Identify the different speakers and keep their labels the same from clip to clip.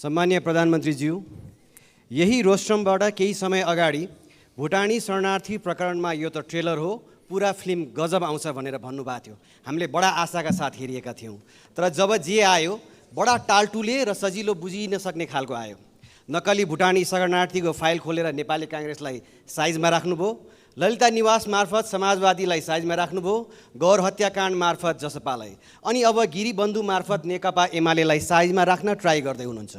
Speaker 1: सम्मानीय प्रधानमन्त्रीज्यू, यही रोस्ट्रमबाट केही समय अगाडि भुटानी शरणार्थी प्रकरणमा यो त ट्रेलर हो, पुरा फिल्म गजब आउँछ भनेर भन्नुभएको थियो। हामीले बडा आशाका साथ हेरिएका थियौँ, तर जब जे आयो बडा टालटुले र सजिलो बुझिन सक्ने खालको आयो। नक्कली भुटानी शरणार्थीको फाइल खोलेर नेपाली काङ्ग्रेसलाई साइजमा राख्नुभयो, ललिता निवास मार्फत समाजवादीलाई साइजमा राख्नुभयो, गौर हत्याकाण्ड मार्फत जसपालाई, अनि अब गिरीबन्धु मार्फत नेकपा एमालेलाई साइजमा राख्न ट्राई गर्दै हुनुहुन्छ।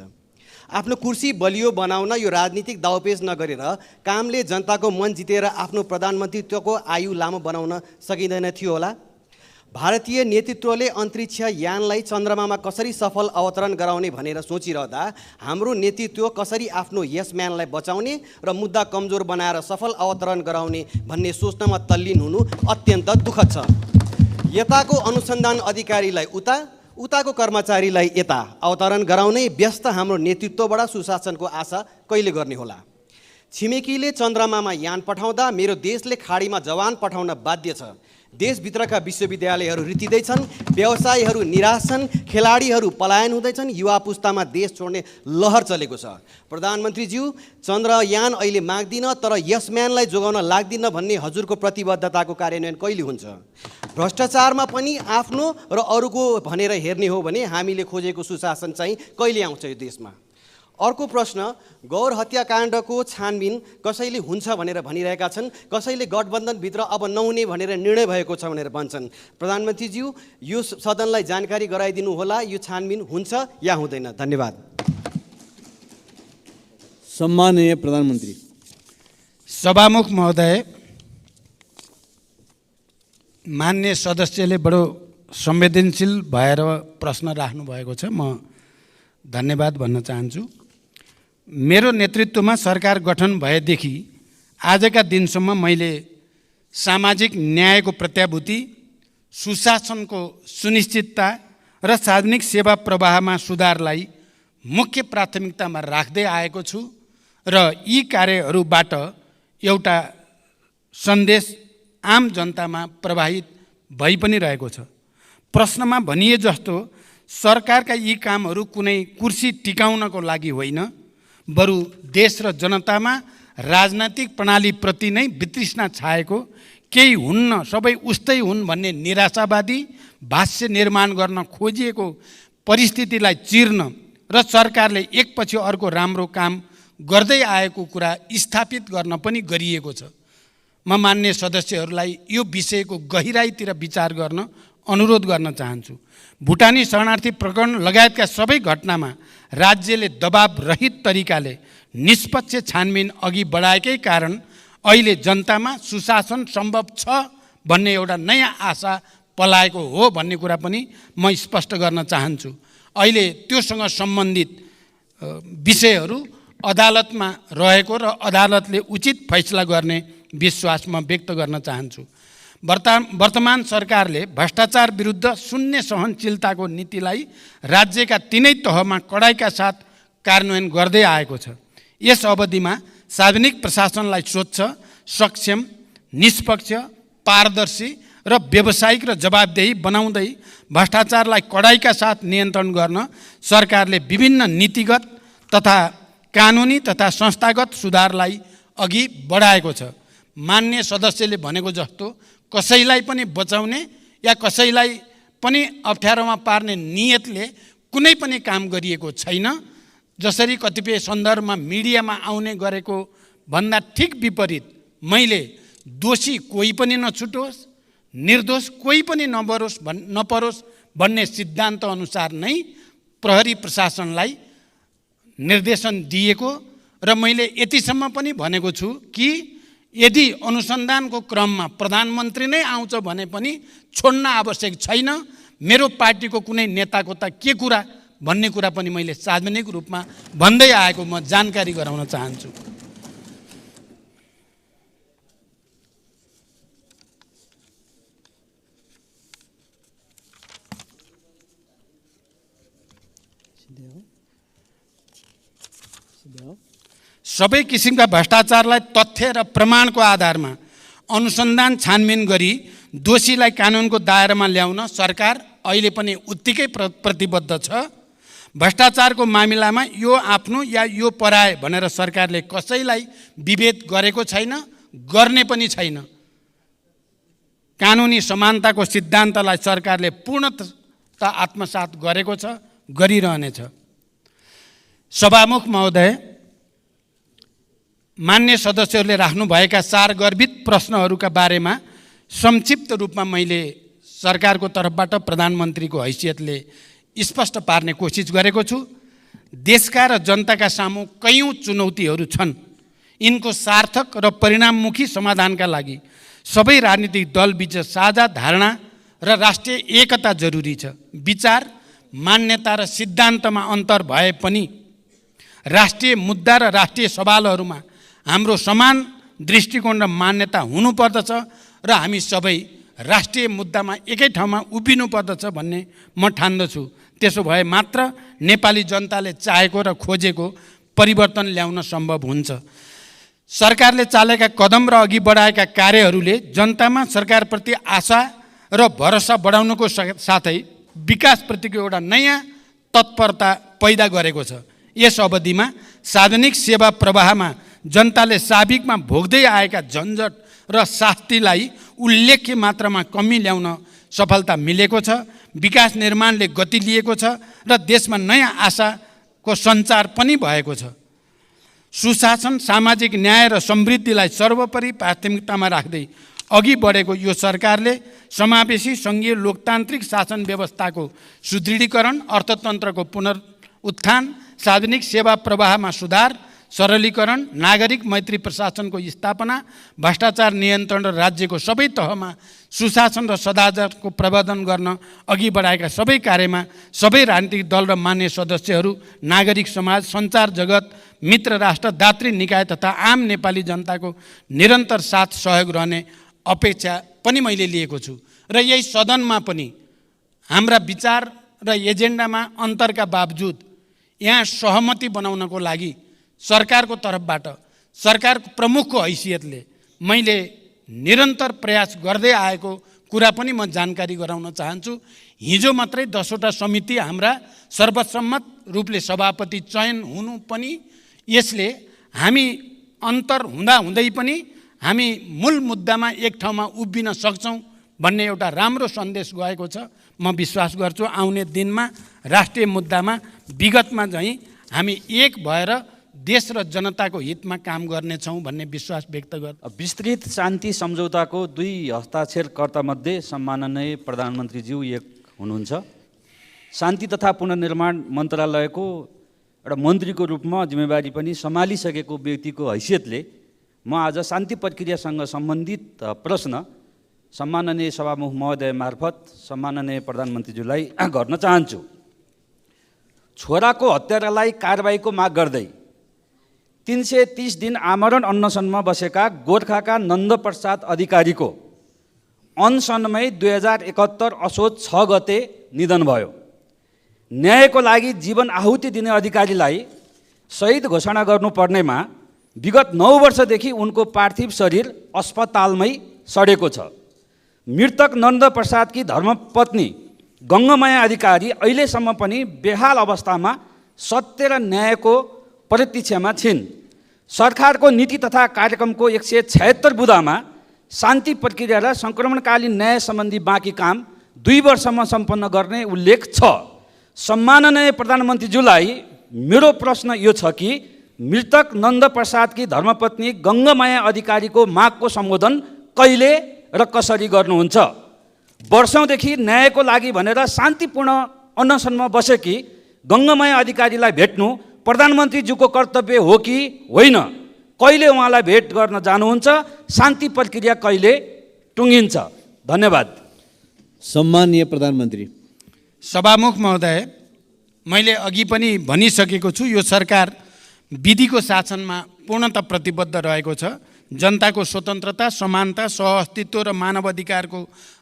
Speaker 1: आफ्नो कुर्सी बलियो बनाउन यो राजनीतिक दाउपेच नगरेर कामले जनताको मन जितेर आफ्नो प्रधानमन्त्रीत्वको आयु लामो बनाउन सकिँदैन थियो होला। भारतीय नेतृत्वले अन्तरिक्ष यानलाई चन्द्रमामा कसरी सफल अवतरण गराउने भनेर सोचिरहँदा हाम्रो नेतृत्व कसरी आफ्नो यसम्यानलाई बचाउने र मुद्दा कमजोर बनाएर सफल अवतरण गराउने भन्ने सोच्नमा तल्लीन हुनु अत्यन्त दुःखद छ। यताको अनुसन्धान अधिकारीलाई उताको कर्मचारीलाई यता अवतरण गराउने व्यस्त हाम्रो नेतृत्वबाट सुशासनको आशा कहिले गर्ने होला? छिमेकीले चन्द्रमामा यान पठाउँदा मेरो देशले खाडीमा जवान पठाउन बाध्य छ। देशभित्रका विश्वविद्यालयहरू रित्तिँदैछन्, व्यवसायीहरू निराश छन्, खेलाडीहरू पलायन हुँदैछन्, युवा पुस्तामा देश छोड्ने लहर चलेको छ। प्रधानमन्त्रीज्यू, चन्द्रयान अहिले माग्दिन तर यसम्यानलाई जोगाउन लाग्दिन भन्ने हजुरको प्रतिबद्धताको कार्यान्वयन कहिले हुन्छ? भ्रष्टाचारमा पनि आफ्नो र अरूको भनेर हेर्ने हो भने हामीले खोजेको सुशासन चाहिँ कहिले आउँछ यो देशमा? अर्को प्रश्न, गौर हत्याकाण्डको छानबिन कसैले हुन्छ भनेर भनिरहेका छन्, कसैले गठबन्धनभित्र अब नहुने भनेर निर्णय भएको छ भनेर भन्छन्। प्रधानमन्त्रीज्यू, यो सदनलाई जानकारी गराइदिनु होला, यो छानबिन हुन्छ या हुँदैन? धन्यवाद।
Speaker 2: सम्माननीय प्रधानमन्त्री।
Speaker 3: सभामुख महोदय, मान्य सदस्यले बडो संवेदनशील भएर प्रश्न राख्नु भएको छ, म धन्यवाद भन्न चाहन्छु। मेरो नेतृत्वमा सरकार गठन भएदेखि आजका दिनसम्म मैले सामाजिक न्यायको प्रत्याभूति, सुशासनको सुनिश्चितता र सार्वजनिक सेवा प्रवाहमा सुधारलाई मुख्य प्राथमिकतामा राख्दै आएको छु र यी कार्यहरूबाट एउटा सन्देश आम जनतामा प्रवाहित भइ पनि रहेको छ। प्रश्नमा भनिए जस्तो सरकारका यी कामहरू कुनै कुर्सी टिकाउनको लागि होइन, बरु देश र जनतामा राजनैतिक प्रणालीप्रति नै वितृष्णा छाएको, केही हुन्न सबै उस्तै हुन् भन्ने निराशावादी भाष्य निर्माण गर्न खोजिएको परिस्थितिलाई चिर्न र सरकारले एकपछि अर्को राम्रो काम गर्दै आएको कुरा स्थापित गर्न पनि गरिएको छ। म मान्य सदस्यहरूलाई यो विषयको गहिराईतिर विचार गर्न अनुरोध गर्न चाहन्छु। भुटानी शरणार्थी प्रकरण लगायतका सबै घटनामा राज्यले दबाव रहित तरिकाले निष्पक्ष छानबिन अघि बढाएकै कारण अहिले जनतामा सुशासन सम्भव छ भन्ने एउटा नयाँ आशा पलाएको हो भन्ने कुरा पनि म स्पष्ट गर्न चाहन्छु। अहिले त्योसँग सम्बन्धित विषयहरू अदालतमा रहेको र अदालतले उचित फैसला गर्ने विश्वास म व्यक्त गर्न चाहन्छु। वर्तमान सरकारले भ्रष्टाचार विरुद्ध शून्य सहनशीलताको नीतिलाई राज्यका तीनै तहमा कडाइका साथ कार्यान्वयन गर्दै आएको छ। यस अवधिमा सार्वजनिक प्रशासनलाई स्वच्छ, सक्षम, निष्पक्ष, पारदर्शी र व्यावसायिक र जवाबदेही बनाउँदै भ्रष्टाचारलाई कडाइका साथ नियन्त्रण गर्न सरकारले विभिन्न नीतिगत तथा कानुनी तथा संस्थागत सुधारलाई अघि बढाएको छ। मान्य सदस्यले भनेको जस्तो कसैलाई पनि बचाउने या कसैलाई पनि अप्ठ्यारोमा पार्ने नियतले कुनै पनि काम गरिएको छैन। जसरी कतिपय सन्दर्भमा मिडियामा आउने गरेको भन्दा ठिक विपरीत मैले दोषी कोही पनि नछुटोस्, निर्दोष कोही पनि नपरोस् भन्ने सिद्धान्त अनुसार नै प्रहरी प्रशासनलाई निर्देशन दिएको र मैले यतिसम्म पनि भनेको छु कि यदि अनुसन्धानको क्रममा प्रधानमन्त्री नै आउँछ भने पनि छोड्न आवश्यक छैन। मेरो पार्टीको कुनै नेताको त के कुरा भन्ने कुरा पनि मैले सार्वजनिक रूपमा भन्दै आएको म जानकारी गराउन चाहन्छु। सबै किसिमका भ्रष्टाचारलाई तथ्य र प्रमाणको आधारमा अनुसन्धान छानबिन गरी दोषीलाई कानुनको दायरामा ल्याउन सरकार अहिले पनि उत्तिकै प्रतिबद्ध छ। भ्रष्टाचारको मामिलामा यो आफ्नो या यो पराए भनेर सरकारले कसैलाई विभेद गरेको छैन, गर्ने पनि छैन। कानुनी समानताको सिद्धान्तलाई सरकारले पूर्णतः आत्मसात गरेको छ, गरिरहनेछ। सभामुख महोदय, मान्य सदस्यहरूले राख्नुभएका सारगर्भित प्रश्नहरूका बारेमा संक्षिप्त रूपमा मैले सरकारको तर्फबाट प्रधानमन्त्रीको हैसियतले स्पष्ट पार्ने कोसिस गरेको छु। देशका र जनताका सामु कयौँ चुनौतीहरू छन्। यिनको सार्थक र परिणाममुखी समाधानका लागि सबै राजनीतिक दलबीच साझा धारणा र राष्ट्रिय एकता जरुरी छ। विचार, मान्यता र सिद्धान्तमा अन्तर भए पनि राष्ट्रिय मुद्दा र राष्ट्रिय सवालहरूमा हाम्रो समान दृष्टिकोण र मान्यता हुनुपर्दछ र हामी सबै राष्ट्रिय मुद्दामा एकै ठाउँमा उभिनुपर्दछ भन्ने म ठान्दछु। त्यसो भए मात्र नेपाली जनताले चाहेको र खोजेको परिवर्तन ल्याउन सम्भव हुन्छ। सरकारले चालेका कदम र अघि बढाएका कार्यहरूले जनतामा सरकारप्रति आशा र भरोसा बढाउनुको साथै विकासप्रतिको एउटा नयाँ तत्परता पैदा गरेको छ। यस अवधिमा सार्वजनिक सेवा प्रवाहमा जनताले साविकमा भोग्दै आएका झन्झट र शास्तिलाई उल्लेख्य मात्रामा कमी ल्याउन सफलता मिलेको छ। विकास निर्माणले गति लिएको छ र देशमा नयाँ आशाको सञ्चार पनि भएको छ। सुशासन, सामाजिक न्याय र समृद्धिलाई सर्वोपरि प्राथमिकतामा राख्दै अघि बढेको यो सरकारले समावेशी सङ्घीय लोकतान्त्रिक शासन व्यवस्थाको सुदृढीकरण, अर्थतन्त्रको पुनरुत्थान, सार्वजनिक सेवा प्रवाहमा सुधार, सरलीकरण, नागरिक मैत्री प्रशासनको स्थापना, भ्रष्टाचार नियन्त्रण र राज्यको सबै तहमा सुशासन र सदाचारको प्रवर्धन गर्न अघि बढाएका सबै कार्यमा सबै राजनीतिक दल र मान्य सदस्यहरू, नागरिक समाज, सञ्चार जगत, मित्र राष्ट्र, दात्री निकाय तथा आम नेपाली जनताको निरन्तर साथ सहयोग रहने अपेक्षा पनि मैले लिएको छु। र यही सदनमा पनि हाम्रा विचार र एजेन्डामा अन्तरका बावजुद यहाँ सहमति बनाउनको लागि सरकारको तर्फबाट, सरकारको प्रमुखको हैसियतले मैले निरन्तर प्रयास गर्दै आएको कुरा पनि म जानकारी गराउन चाहन्छु। हिजो मात्रै 10वटा समिति हाम्रा सर्वसम्मत रूपले सभापति चयन हुनु पनि यसले हामी अन्तर हुँदै पनि हामी मूल मुद्दामा एक ठाउँमा उभिन सक्छौँ भन्ने एउटा राम्रो सन्देश गएको छ। म विश्वास गर्छु आउने दिनमा राष्ट्रिय मुद्दामा विगतमा चाहिँ हामी एक भएर देश र जनताको हितमा काम गर्नेछौँ भन्ने विश्वास व्यक्त गर्छु।
Speaker 4: विस्तृत शान्ति सम्झौताको 2 हस्ताक्षरकर्तामध्ये सम्माननीय प्रधानमन्त्रीज्यू एक हुनुहुन्छ। शान्ति तथा पुनर्निर्माण मन्त्रालयको एउटा मन्त्रीको रूपमा जिम्मेवारी पनि सम्हालिसकेको व्यक्तिको हैसियतले म आज शान्ति प्रक्रियासँग सम्बन्धित प्रश्न सम्माननीय सभामुख महोदय मार्फत सम्माननीय प्रधानमन्त्रीज्यूलाई गर्न चाहन्छु। छोराको हत्यारालाई कारबाहीको माग गर्दै 330 दिन आमरण अनसनमा बसेका गोर्खाका नन्दप्रसाद अधिकारीको अनसनमै 2071 असोज 6 गते निधन भयो। न्यायको लागि जीवन आहुति दिने अधिकारीलाई शहीद घोषणा गर्नुपर्नेमा विगत 9 वर्षदेखि उनको पार्थिव शरीर अस्पतालमै सडेको छ। मृतक नन्दप्रसादकी धर्मपत्नी गङ्गमाया अधिकारी अहिलेसम्म पनि बेहाल अवस्थामा सत्य र न्यायको प्रतीक्षामा छिन्। सरकारको नीति तथा कार्यक्रमको 176 बुँदामा शान्ति प्रक्रिया र सङ्क्रमणकालीन न्याय सम्बन्धी बाँकी काम 2 वर्षमा सम्पन्न गर्ने उल्लेख छ। सम्माननीय प्रधानमन्त्रीज्यूलाई मेरो प्रश्न यो छ कि मृतक नन्दप्रसादकी धर्मपत्नी गङ्गमाया अधिकारीको मागको सम्बोधन कहिले र कसरी गर्नुहुन्छ? वर्षौँदेखि न्यायको लागि भनेर शान्तिपूर्ण अनसनमा बसेकी गङ्गमाया अधिकारीलाई भेट्नु प्रधानमन्त्रीज्यूको कर्तव्य हो कि होइन? कहिले उहाँलाई भेट गर्न जानुहुन्छ? शान्ति प्रक्रिया कहिले टुङ्गिन्छ? धन्यवाद।
Speaker 2: सम्माननीय प्रधानमन्त्री।
Speaker 3: सभामुख महोदय, मैले अघि पनि भनिसकेको छु, यो सरकार विधिको शासनमा पूर्णतः प्रतिबद्ध रहेको छ। जनताको स्वतन्त्रता, समानता, सहअस्तित्व र मानवाधिकारको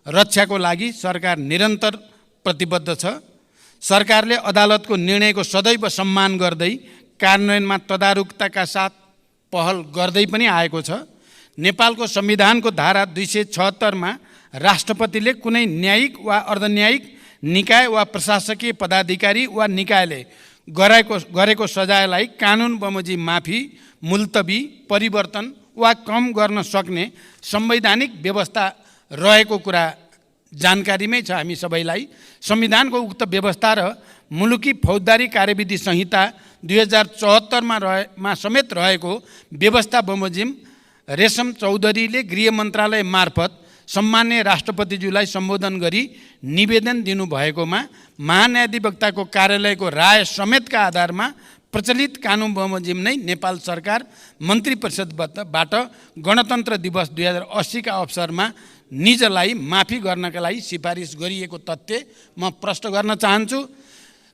Speaker 3: रक्षाको लागि सरकार निरन्तर प्रतिबद्ध छ। सरकारले अदालतको निर्णयको सदैव सम्मान गर्दै कार्यान्वयनमा तदारुकताका साथ पहल गर्दै पनि आएको छ। नेपालको संविधानको धारा 276 मा राष्ट्रपतिले कुनै न्यायिक वा अर्धन्यायिक निकाय वा प्रशासकीय पदाधिकारी वा निकायले गरेको सजायलाई कानुन बमोजिम माफी, मुल्तवी, परिवर्तन वा कम गर्न सक्ने संवैधानिक व्यवस्था रहेको कुरा जानकारीमै छ हामी सबैलाई। संविधानको उक्त व्यवस्था र मुलुकी फौजदारी कार्यविधि संहिता 2074 मा समेत रहेको व्यवस्था बमोजिम रेशम चौधरीले गृह मन्त्रालय मार्फत सम्मान्य राष्ट्रपतिज्यूलाई सम्बोधन गरी निवेदन दिनुभएकोमा महान्यायाधिवक्ताको कार्यालयको राय समेतका आधारमा प्रचलित कानुन बमोजिम नै नेपाल सरकार मन्त्री परिषदबाट गणतन्त्र दिवस 2080 का अवसरमा निजलाई माफी गर्नका लागि सिफारिस गरिएको तथ्य म प्रश्न गर्न चाहन्छु।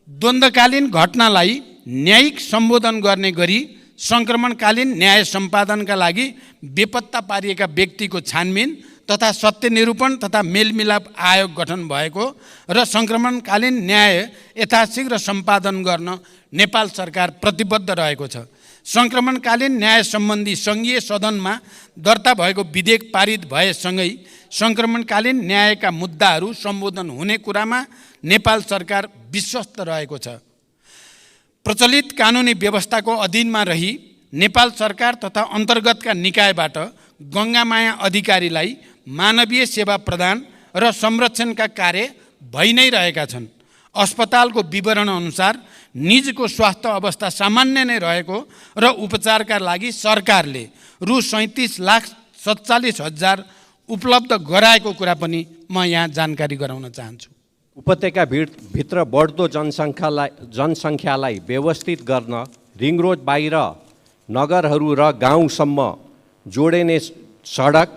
Speaker 3: द्वन्द्वकालीन घटनालाई न्यायिक सम्बोधन गर्ने गरी सङ्क्रमणकालीन न्याय सम्पादनका लागि बेपत्ता पारिएका व्यक्तिको छानबिन तथा सत्य निरूपण तथा मेलमिलाप आयोग गठन भएको र सङ्क्रमणकालीन न्याय यथाशीघ्र सम्पादन गर्न नेपाल सरकार प्रतिबद्ध रहेको छ। सङ्क्रमणकालीन न्याय सम्बन्धी सङ्घीय सदनमा दर्ता भएको विधेयक पारित भएसँगै सङ्क्रमणकालीन न्यायका मुद्दाहरू सम्बोधन हुने कुरामा नेपाल सरकार विश्वस्त रहेको छ। प्रचलित कानुनी व्यवस्थाको अधीनमा रही नेपाल सरकार तथा अन्तर्गतका निकायबाट गङ्गामाया अधिकारीलाई मानवीय सेवा प्रदान र संरक्षणका कार्य भइ नै रहेका छन्। अस्पतालको विवरण अनुसार निजको स्वास्थ्य अवस्था सामान्य नै रहेको र उपचारका लागि सरकारले रु 37,47,000 उपलब्ध गराएको कुरा पनि म यहाँ जानकारी गराउन चाहन्छु।
Speaker 5: उपत्यका भित्र बढ्दो जनसङ्ख्यालाई व्यवस्थित गर्न रिङ रोड बाहिर नगरहरू र गाउँसम्म जोडिने सडक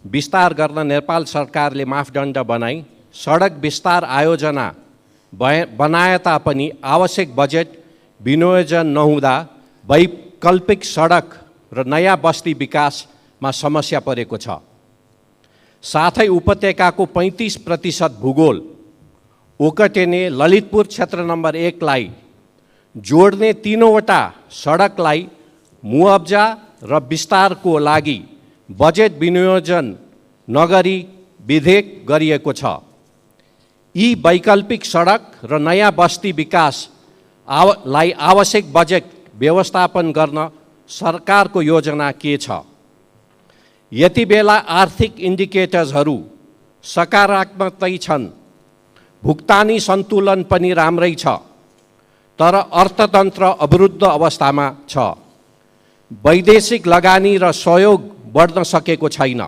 Speaker 5: विस्तार गर्न नेपाल सरकारले मापदण्ड बनाई सडक विस्तार आयोजना बनाए तापनि आवश्यक बजेट विनियोजन नहुँदा वैकल्पिक सडक र नयाँ बस्ती विकासमा समस्या परेको छ। साथै उपत्यकाको 35% भूगोल ओकटेने ललितपुर क्षेत्र नम्बर 1 लाई जोड्ने 3वटा सडकलाई मुआब्जा र विस्तारको लागि बजेट विनियोजन नगरी विधेयक गरिएको छ। यी वैकल्पिक सडक र नयाँ बस्ती विकासलाई आवश्यक बजेट व्यवस्थापन गर्न सरकारको योजना के छ? यति बेला आर्थिक इन्डिकेटर्सहरू सकारात्मकै छन्, भुक्तानी सन्तुलन पनि राम्रै छ, तर अर्थतन्त्र अवरुद्ध अवस्थामा छ। वैदेशिक लगानी र सहयोग बढ्न सकेको छैन।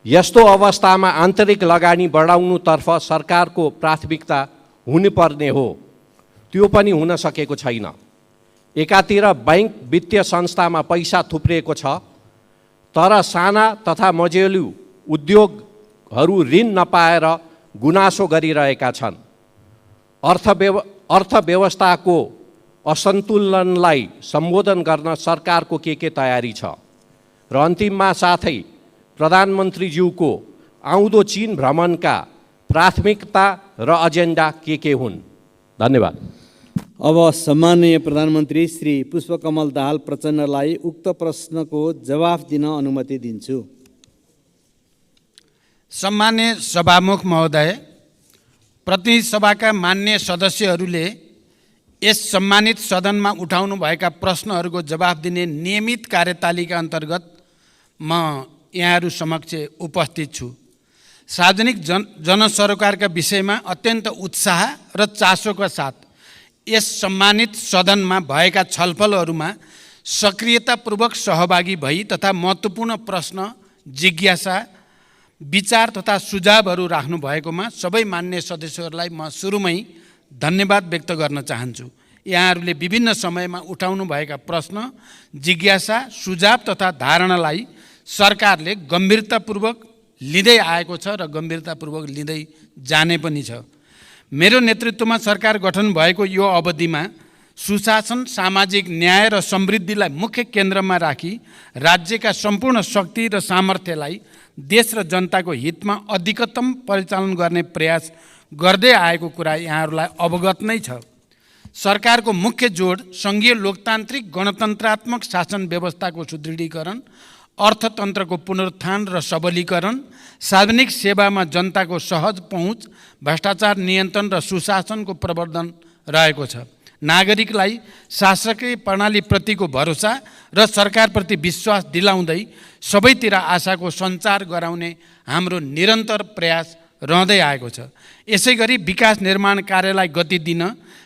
Speaker 5: यस्तो अवस्थामा आन्तरिक लगानी बढाउनुतर्फ सरकारको प्राथमिकता हुनुपर्ने हो, त्यो पनि हुन सकेको छैन। एकातिर बैंक वित्तीय संस्थामा पैसा थुप्रिएको छ, तर साना तथा मझौले उद्योगहरू ऋण नपाएर गुनासो गरिरहेका छन्। अर्थव्यवस्थाको असन्तुलनलाई सम्बोधन गर्न सरकारको के तयारी छ? र अन्तिममा साथै प्रधानमन्त्रीज्यूको आउँदो चीन भ्रमणका प्राथमिकता र एजेन्डा के हुन्? धन्यवाद।
Speaker 2: अब सम्माननीय प्रधानमन्त्री श्री पुष्पकमल दाहाल प्रचण्डलाई उक्त प्रश्नको जवाफ दिन अनुमति दिन्छु।
Speaker 3: सम्मान्य सभामुख महोदय, प्रतिनिधि सभाका मान्य सदस्यहरूले यस सम्मानित सदनमा उठाउनुभएका प्रश्नहरूको जवाफ दिने नियमित कार्यतालिका अन्तर्गत म यहाँहरू समक्ष उपस्थित छु। सार्वजनिक जनसरोकारका विषयमा अत्यन्त उत्साह र चासोका साथ यस सम्मानित सदनमा भएका छलफलहरूमा सक्रियतापूर्वक सहभागी भई तथा महत्त्वपूर्ण प्रश्न, जिज्ञासा, विचार तथा सुझावहरू राख्नु भएकोमा सबै मान्य सदस्यहरूलाई म सुरुमै धन्यवाद व्यक्त गर्न चाहन्छु। यहाँहरूले विभिन्न समयमा उठाउनु भएका प्रश्न, जिज्ञासा, सुझाव तथा धारणालाई सरकारले गम्भीरतापूर्वक लिँदै आएको छ र गम्भीरतापूर्वक लिँदै जाने पनि छ। मेरो नेतृत्वमा सरकार गठन भएको यो अवधिमा सुशासन, सामाजिक न्याय र समृद्धिलाई मुख्य केन्द्रमा राखी राज्यका सम्पूर्ण शक्ति र सामर्थ्यलाई देश र जनताको हितमा अधिकतम परिचालन गर्ने प्रयास गर्दै आएको कुरा यहाँहरूलाई अवगत नै छ। सरकारको मुख्य जोड सङ्घीय लोकतान्त्रिक गणतन्त्रात्मक शासन व्यवस्थाको सुदृढीकरण, अर्थतन्त्रको पुनरुत्थान र सबलीकरण, सार्वजनिक सेवामा जनताको सहज पहुँच, भ्रष्टाचार नियन्त्रण र सुशासनको प्रवर्धन रहेको छ। नागरिकलाई शासकीय प्रणालीप्रतिको भरोसा र सरकारप्रति विश्वास दिलाउँदै सबैतिर आशाको सञ्चार गराउने हाम्रो निरन्तर प्रयास रहँदै आएको छ। यसै गरी विकास निर्माण कार्यलाई गति दिन,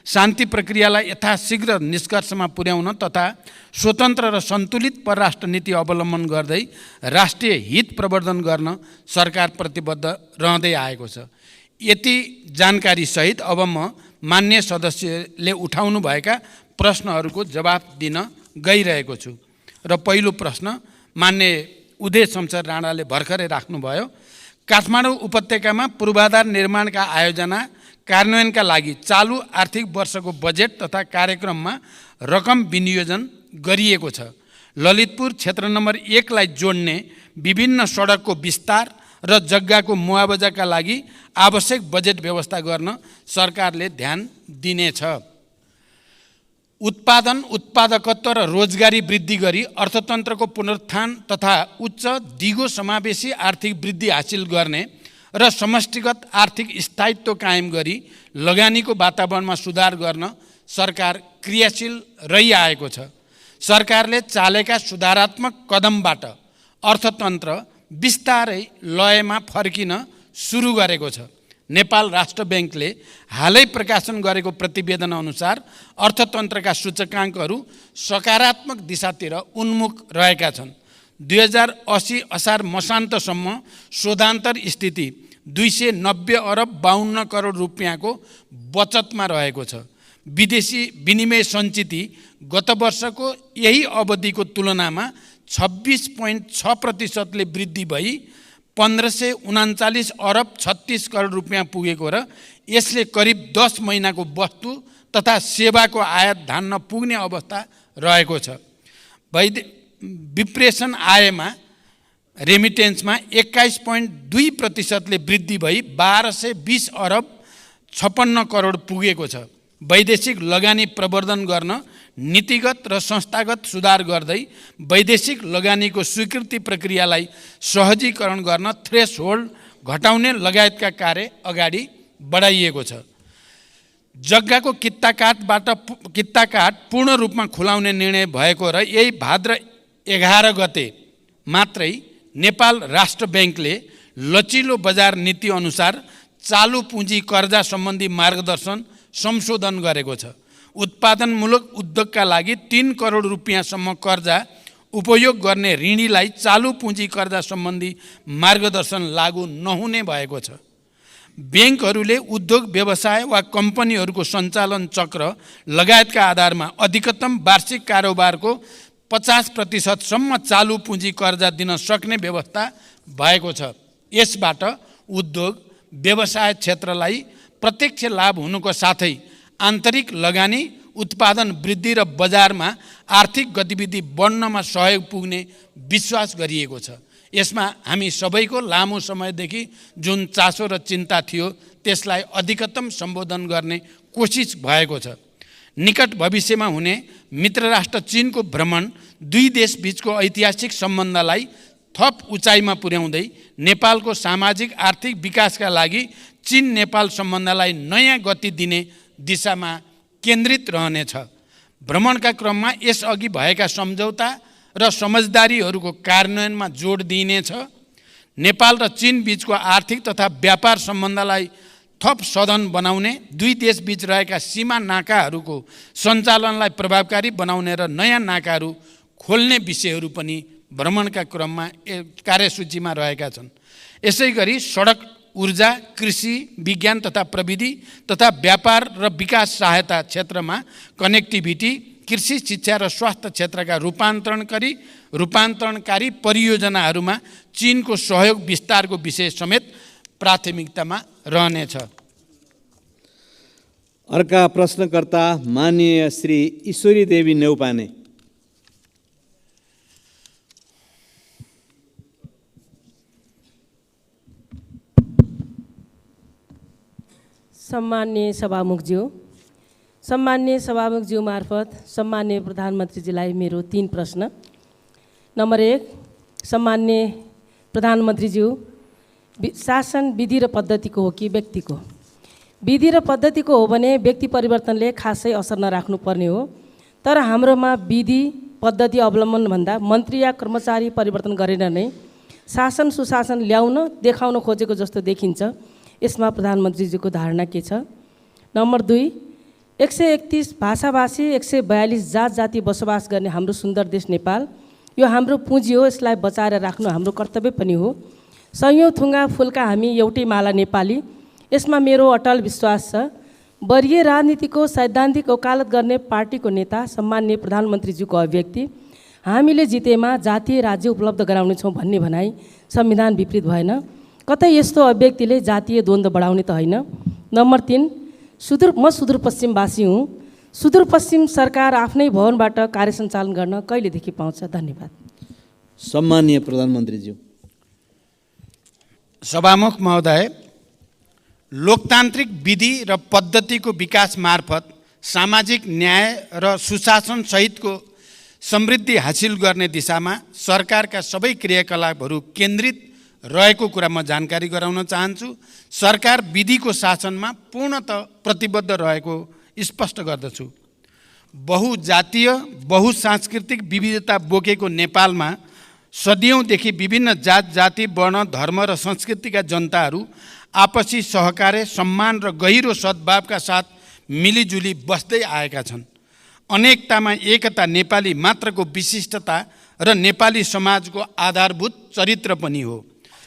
Speaker 3: शान्ति प्रक्रियालाई यथाशीघ्र निष्कर्षमा पुर्याउन तथा स्वतन्त्र र सन्तुलित परराष्ट्र नीति अवलम्बन गर्दै राष्ट्रिय हित प्रवर्धन गर्न सरकार प्रतिबद्ध रहँदै आएको छ। यति जानकारीसहित अब म मान्य सदस्यले उठाउनुभएका प्रश्नहरूको जवाफ दिन गइरहेको छु। र पहिलो प्रश्न मान्य उदय शमशेर राणाले भर्खरै राख्नुभयो। काठमाडौँ उपत्यकामा पूर्वाधार निर्माणका आयोजना कार्यान्वयनका लागि चालु आर्थिक वर्षको बजेट तथा कार्यक्रममा रकम विनियोजन गरिएको छ। ललितपुर क्षेत्र नम्बर 1 लाई जोड्ने विभिन्न सडकको विस्तार र जग्गाको मुआवजाका लागि आवश्यक बजेट व्यवस्था गर्न सरकारले ध्यान दिनेछ। उत्पादन, उत्पादकत्व र रोजगारी वृद्धि गरी अर्थतन्त्रको पुनरुत्थान तथा उच्च दिगो समावेशी आर्थिक वृद्धि हासिल गर्ने र समष्टिगत आर्थिक स्थायित्व कायम गरी लगानीको वातावरणमा सुधार गर्न सरकार क्रियाशील रहिआएको छ। सरकारले चालेका सुधारात्मक कदमबाट अर्थतन्त्र बिस्तारै लयमा फर्किन सुरु गरेको छ। नेपाल राष्ट्र ब्याङ्कले हालै प्रकाशन गरेको प्रतिवेदन अनुसार अर्थतन्त्रका सूचकाङ्कहरू सकारात्मक दिशातिर उन्मुख रहेका छन्। 2080 असार मसान्तसम्म शोधान्तर स्थिति 290 अरब 52 करोड रुपियाँको बचतमा रहेको छ। विदेशी विनिमय सञ्चिति गत वर्षको यही अवधिको तुलनामा 26.6% वृद्धि भई 1539 अरब 36 करोड रुपियाँ पुगेको र यसले करिब 10 महिनाको वस्तु तथा सेवाको आयात धान्न पुग्ने अवस्था रहेको छ। विप्रेषण आयमा रेमिटेन्समा 21.2% वृद्धि भई 1220 अरब 56 करोड पुगेको छ। वैदेशिक लगानी प्रवर्धन गर्न नीतिगत र संस्थागत सुधार गर्दै वैदेशिक लगानीको स्वीकृति प्रक्रियालाई सहजीकरण गर्न थ्रेसहोल्ड घटाउने लगायतका कार्य अगाडि बढाइएको छ। जग्गाको कित्ताकाट पूर्ण रूपमा खुलाउने निर्णय भएको र यही भाद्र 11 गते मात्रै नेपाल राष्ट्र ब्याङ्कले लचिलो बजार नीति अनुसार चालु पुँजी कर्जा सम्बन्धी मार्गदर्शन संशोधन गरेको छ। उत्पादनमूलक उद्योगका लागि 3 करोड रुपियाँसम्म कर्जा उपयोग गर्ने ऋणीलाई चालु पुँजी कर्जा सम्बन्धी मार्गदर्शन लागू नहुने भएको छ। ब्याङ्कहरूले उद्योग व्यवसाय वा कम्पनीहरूको सञ्चालन चक्र लगायतका आधारमा अधिकतम वार्षिक कारोबारको 50% सम्म चालु पुँजी कर्जा दिन सक्ने व्यवस्था भएको छ। यसबाट उद्योग व्यवसाय क्षेत्रलाई प्रत्यक्ष लाभ हुनुको साथै आन्तरिक लगानी, उत्पादन वृद्धि र बजारमा आर्थिक गतिविधि बढ्नमा सहयोग पुग्ने विश्वास गरिएको छ। यसमा हामी सबैको लामो समयदेखि जुन चासो र चिन्ता थियो त्यसलाई अधिकतम सम्बोधन गर्ने कोसिस भएको छ। निकट भविष्यमा हुने मित्र राष्ट्र चीनको भ्रमण दुई देशबीचको ऐतिहासिक सम्बन्धलाई थप उचाइमा पुर्याउँदै नेपालको सामाजिक आर्थिक विकासका लागि चीन नेपाल सम्बन्धलाई नयाँ गति दिने दिशामा केन्द्रित रहनेछ। भ्रमणका क्रममा यसअघि भएका सम्झौता र समझदारीहरूको कार्यान्वयनमा जोड दिइनेछ। नेपाल र चीन बीचको आर्थिक तथा व्यापार सम्बन्धलाई थप सधन बनाउने, दुई देशबीच रहेका सीमा नाकाहरूको सञ्चालनलाई प्रभावकारी बनाउने र नयाँ नाकाहरू खोल्ने विषयहरू पनि भ्रमणका क्रममा कार्यसूचीमा रहेका छन्। यसै गरी सडक, ऊर्जा, कृषि, विज्ञान तथा प्रविधि तथा व्यापार र विकास सहायता क्षेत्रमा कनेक्टिभिटी, कृषि, शिक्षा र स्वास्थ्य क्षेत्रका रूपान्तरणकारी परियोजनाहरूमा चीनको सहयोग विस्तारको विषय समेत प्राथमिकतामा रहनेछ।
Speaker 2: अर्का प्रश्नकर्ता माननीय श्री ईश्वरी देवी नेउपाने।
Speaker 6: सम्मान्य सभामुखज्यू मार्फत सम्मान्य प्रधानमन्त्रीजीलाई मेरो 3 प्रश्न। नम्बर 1, सम्मान्य प्रधानमन्त्रीज्यू, शासन विधि र पद्धतिको हो कि व्यक्तिको? विधि र पद्धतिको हो भने व्यक्ति परिवर्तनले खासै असर नराख्नुपर्ने हो। तर हाम्रोमा विधि पद्धति अवलम्बन भन्दा मन्त्री या कर्मचारी परिवर्तन गरेर नै शासन सुशासन ल्याउन देखाउन खोजेको जस्तो देखिन्छ। यसमा प्रधानमन्त्रीजीको धारणा के छ? नम्बर 2, 131 भाषाभाषी 142 जात जाति बसोबास गर्ने हाम्रो सुन्दर देश नेपाल, यो हाम्रो पुँजी हो, यसलाई बचाएर राख्नु हाम्रो कर्तव्य पनि हो। सयौँ थुङ्गा फुलका हामी एउटै माला नेपाली, यसमा मेरो अटल विश्वास छ। वरिय राजनीतिको सैद्धान्तिक वकालत गर्ने पार्टीको नेता सम्मान्य प्रधानमन्त्रीज्यूको अभिव्यक्ति हामीले जितेमा जातीय राज्य उपलब्ध गराउनेछौँ भन्ने भनाइ संविधान विपरीत भएन? कतै यस्तो अभिव्यक्तिले जातीय द्वन्द्व बढाउने त होइन? नम्बर 3, म सुदूरपश्चिमवासी हुँ। सुदूरपश्चिम सरकार आफ्नै भवनबाट कार्य सञ्चालन गर्न कहिलेदेखि पाउँछ? धन्यवाद।
Speaker 2: सम्माननीय प्रधानमन्त्रीज्यू।
Speaker 3: सभामुख महोदय, लोकतान्त्रिक विधि र पद्धतिको विकास मार्फत सामाजिक न्याय र सुशासन सहितको समृद्धि हासिल गर्ने दिशामा सरकारका सबै क्रियाकलापहरू केन्द्रित रहेको कुरा म जानकारी गराउन चाहन्छु। सरकार विधिको शासनमा पूर्णतः प्रतिबद्ध रहेको स्पष्ट गर्दछु। बहुजातीय बहुसांस्कृतिक विविधता बोकेको नेपालमा सदियौँदेखि विभिन्न जात जाति वर्ण धर्म र संस्कृतिका जनताहरू आपसी सहकार्य सम्मान र गहिरो सद्भावका साथ मिलिजुली बस्दै आएका छन्। अनेकतामा एकता नेपाली मात्रको विशिष्टता र नेपाली समाजको आधारभूत चरित्र पनि हो।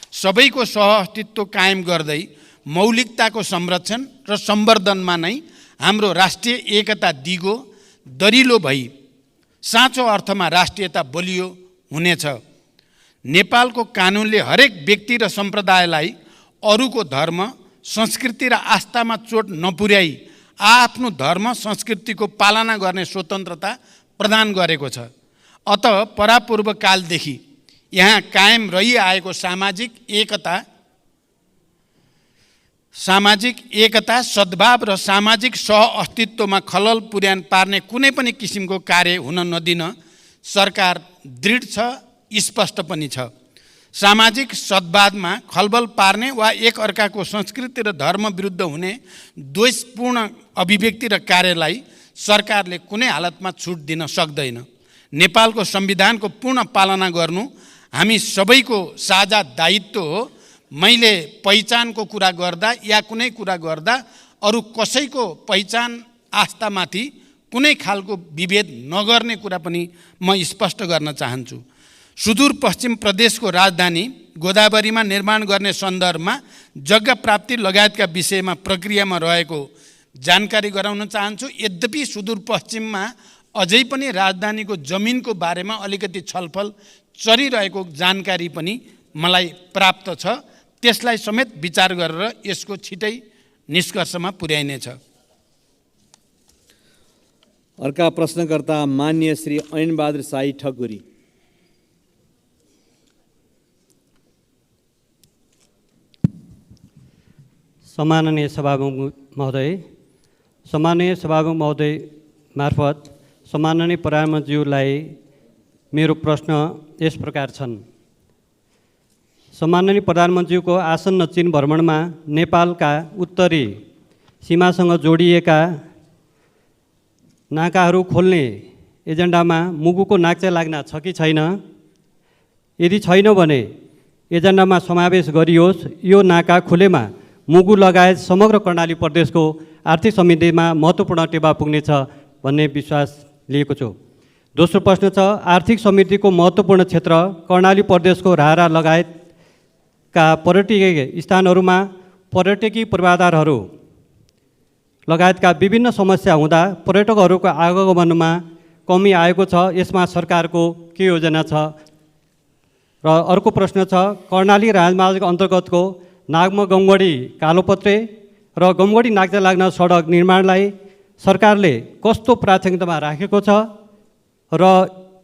Speaker 3: सबैको सहअस्तित्व कायम गर्दै मौलिकताको संरक्षण र सम्वर्धनमा नै हाम्रो राष्ट्रिय एकता दिगो दरिलो भई साँचो अर्थमा राष्ट्रियता बलियो हुनेछ। नेपालको कानुनले हरेक व्यक्ति र सम्प्रदायलाई अरूको धर्म संस्कृति र आस्थामा चोट नपुर्याई आफ्नो धर्म संस्कृतिको पालना गर्ने स्वतन्त्रता प्रदान गरेको छ। अत परापूर्व कालदेखि यहाँ कायम रहिआएको सामाजिक एकता सद्भाव र सामाजिक सहअस्तित्वमा खलल पुर्यान पार्ने कुनै पनि किसिमको कार्य हुन नदिन सरकार दृढ छ, स्पष्ट पनि छ। सामाजिक सद्भावमा खलबल पार्ने वा एक अर्काको संस्कृति र धर्म विरुद्ध हुने द्वेषपूर्ण अभिव्यक्ति र कार्यलाई सरकारले कुनै हालतमा छुट दिन सक्दैन। नेपालको संविधानको पूर्ण पालना गर्नु हामी सबैको साझा दायित्व हो। मैले पहिचानको कुरा गर्दा या कुनै कुरा गर्दा अरू कसैको पहिचान आस्थामाथि कुनै खालको विभेद नगर्ने कुरा पनि म स्पष्ट गर्न चाहन्छु। सुदूरपश्चिम प्रदेशको राजधानी गोदावरीमा निर्माण गर्ने सन्दर्भमा जग्गा प्राप्ति लगायतका विषयमा प्रक्रियामा रहेको जानकारी गराउन चाहन्छु। यद्यपि सुदूरपश्चिममा अझै पनि राजधानीको जमिनको बारेमा अलिकति छलफल चलिरहेको जानकारी पनि मलाई प्राप्त छ। त्यसलाई समेत विचार गरेर यसको छिटै निष्कर्षमा पुर्याइनेछ।
Speaker 2: अर्का प्रश्नकर्ता मान्य श्री ऐनबहादुर साई ठकुरी।
Speaker 7: सम्माननीय सभामुख महोदय मार्फत सम्माननीय प्रधानमन्त्रीज्यूलाई मेरो प्रश्न यस प्रकार छन्। सम्माननीय प्रधानमन्त्रीको आसन्न चीन भ्रमणमा नेपालका उत्तरी सीमासँग जोडिएका नाकाहरू खोल्ने एजेन्डामा मुगुको नाक्चा लाग्न छ कि छैन? यदि छैन भने एजेन्डामा समावेश गरियोस्। यो नाका खुलेमा मुगु लगायत समग्र कर्णाली प्रदेशको आर्थिक समृद्धिमा महत्त्वपूर्ण टेवा पुग्नेछ भन्ने विश्वास लिएको छु। दोस्रो प्रश्न छ, आर्थिक समृद्धिको महत्त्वपूर्ण क्षेत्र कर्णाली प्रदेशको राहरा लगायतका पर्यटकीय स्थानहरूमा पर्यटकीय पूर्वाधारहरू लगायतका विभिन्न समस्या हुँदा पर्यटकहरूको आगमनमा कमी आएको छ। यसमा सरकारको के योजना छ? र अर्को प्रश्न छ, कर्णाली राजमार्ग अन्तर्गतको नागमा गमगढी कालोपत्रे र गमगढी नाक्चा लाग्न सडक निर्माणलाई सरकारले कस्तो प्राथमिकतामा राखेको छ र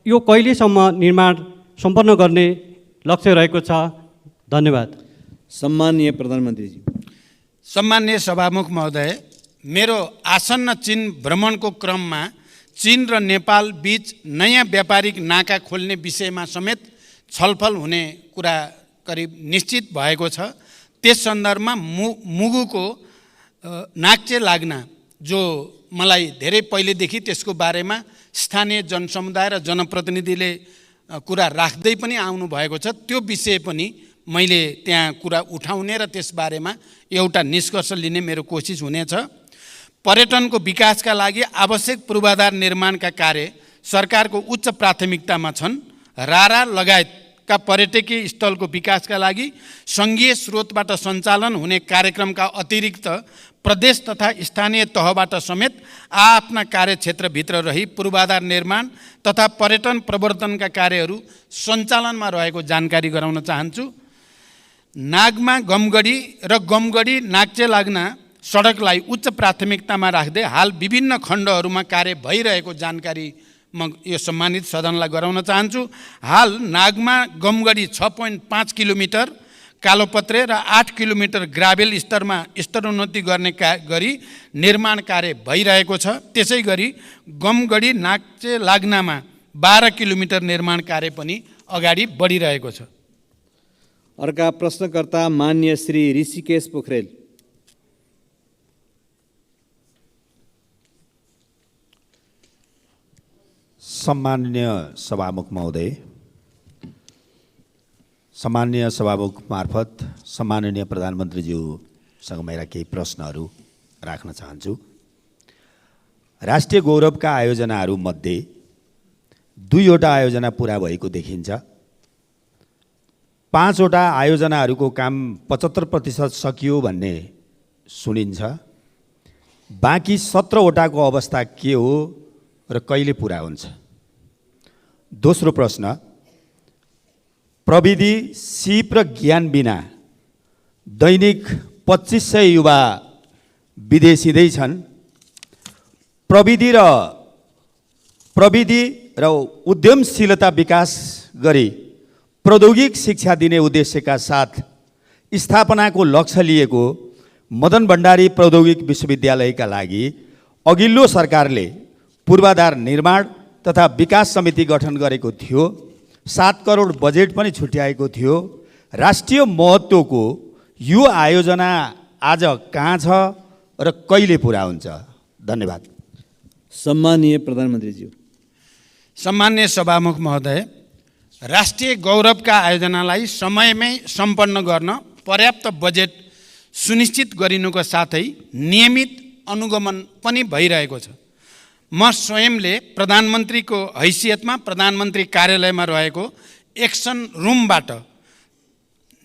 Speaker 7: यो कहिलेसम्म निर्माण सम्पन्न गर्ने लक्ष्य रहेको छ? धन्यवाद।
Speaker 2: सम्माननीय प्रधानमन्त्रीजी।
Speaker 3: सम्माननीय सभामुख महोदय, मेरो आसन्न चीन भ्रमणको क्रममा चीन र नेपाल बीच नयाँ व्यापारिक नाका खोल्ने विषयमा समेत छलफल हुने कुरा करिब निश्चित भएको छ। त्यस सन्दर्भमा मुगुको नाक्चे लाग्ना जो मलाई धेरै पहिलेदेखि त्यसको बारेमा स्थानीय जनसमुदाय र जनप्रतिनिधिले कुरा राख्दै पनि आउनु भएको छ, त्यो विषय पनि मैले त्यहाँ कुरा उठाउने र त्यसबारेमा एउटा निष्कर्ष लिने मेरो कोसिस हुनेछ। पर्यटनको विकासका लागि आवश्यक पूर्वाधार निर्माणका कार्य सरकारको उच्च प्राथमिकतामा छन्। रारा लगायतका पर्यटकीय स्थलको विकासका लागि सङ्घीय स्रोतबाट सञ्चालन हुने कार्यक्रमका अतिरिक्त प्रदेश तथा स्थानीय तहबाट समेत आफ्ना कार्यक्षेत्रभित्र रही पूर्वाधार निर्माण तथा पर्यटन प्रवर्धनका कार्यहरू सञ्चालनमा रहेको जानकारी गराउन चाहन्छु। नागमा गमगढी र गमगढी नाक्चे लाग्ना सडकलाई उच्च प्राथमिकतामा राख्दै हाल विभिन्न खण्डहरूमा कार्य भइरहेको जानकारी म यो सम्मानित सदनलाई गराउन चाहन्छु। हाल नागमा गमगढी 6.5 किलोमिटर, कालोपत्रे र 8 किलोमिटर ग्राभेल स्तरमा स्तरोन्नति गर्ने गरी निर्माण कार्य भइरहेको छ। त्यसै गरी गमगढी नाक्चे लाग्नामा 12 किलोमिटर निर्माण कार्य पनि अगाडि बढिरहेको छ।
Speaker 2: अर्का प्रश्नकर्ता मान्य श्री ऋषिकेश पोखरेल।
Speaker 8: सम्माननीय सभामुख महोदय, सम्माननीय सभामुख मार्फत सम्माननीय प्रधानमन्त्रीज्यूसँग मेरा केही प्रश्नहरू राख्न चाहन्छु। राष्ट्रिय गौरवका आयोजनाहरूमध्ये 2वटा आयोजना पुरा भएको देखिन्छ। 5वटा आयोजनाहरूको काम 75% सकियो भन्ने सुनिन्छ। बाँकी 17वटाको अवस्था के हो र कहिले पुरा हुन्छ? दोस्रो प्रश्न, प्रविधि, सिप र ज्ञान बिना दैनिक 2500 युवा विदेशिँदै छन्। प्रविधि र उद्यमशीलता विकास गरी प्रौद्योगिक शिक्षा दिने उद्देश्यका साथ स्थापनाको लक्ष्य लिएको मदन भण्डारी प्रौद्योगिक विश्वविद्यालयका लागि अघिल्लो सरकारले पूर्वाधार निर्माण तथा विकास समिति गठन गरेको थियो। 7 करोड बजेट पनि छुट्याएको थियो। राष्ट्रिय महत्त्वको यो आयोजना आज कहाँ छ र कहिले पुरा हुन्छ? धन्यवाद।
Speaker 2: सम्मानीय प्रधानमन्त्रीज्यू।
Speaker 3: सम्मान्य सभामुख महोदय, राष्ट्रिय गौरवका आयोजनालाई समयमै सम्पन्न गर्न पर्याप्त बजेट सुनिश्चित गरिनुको साथै नियमित अनुगमन पनि भइरहेको छ। म स्वयंले प्रधानमन्त्रीको हैसियतमा प्रधानमन्त्री कार्यालयमा रहेको एक्सन रुमबाट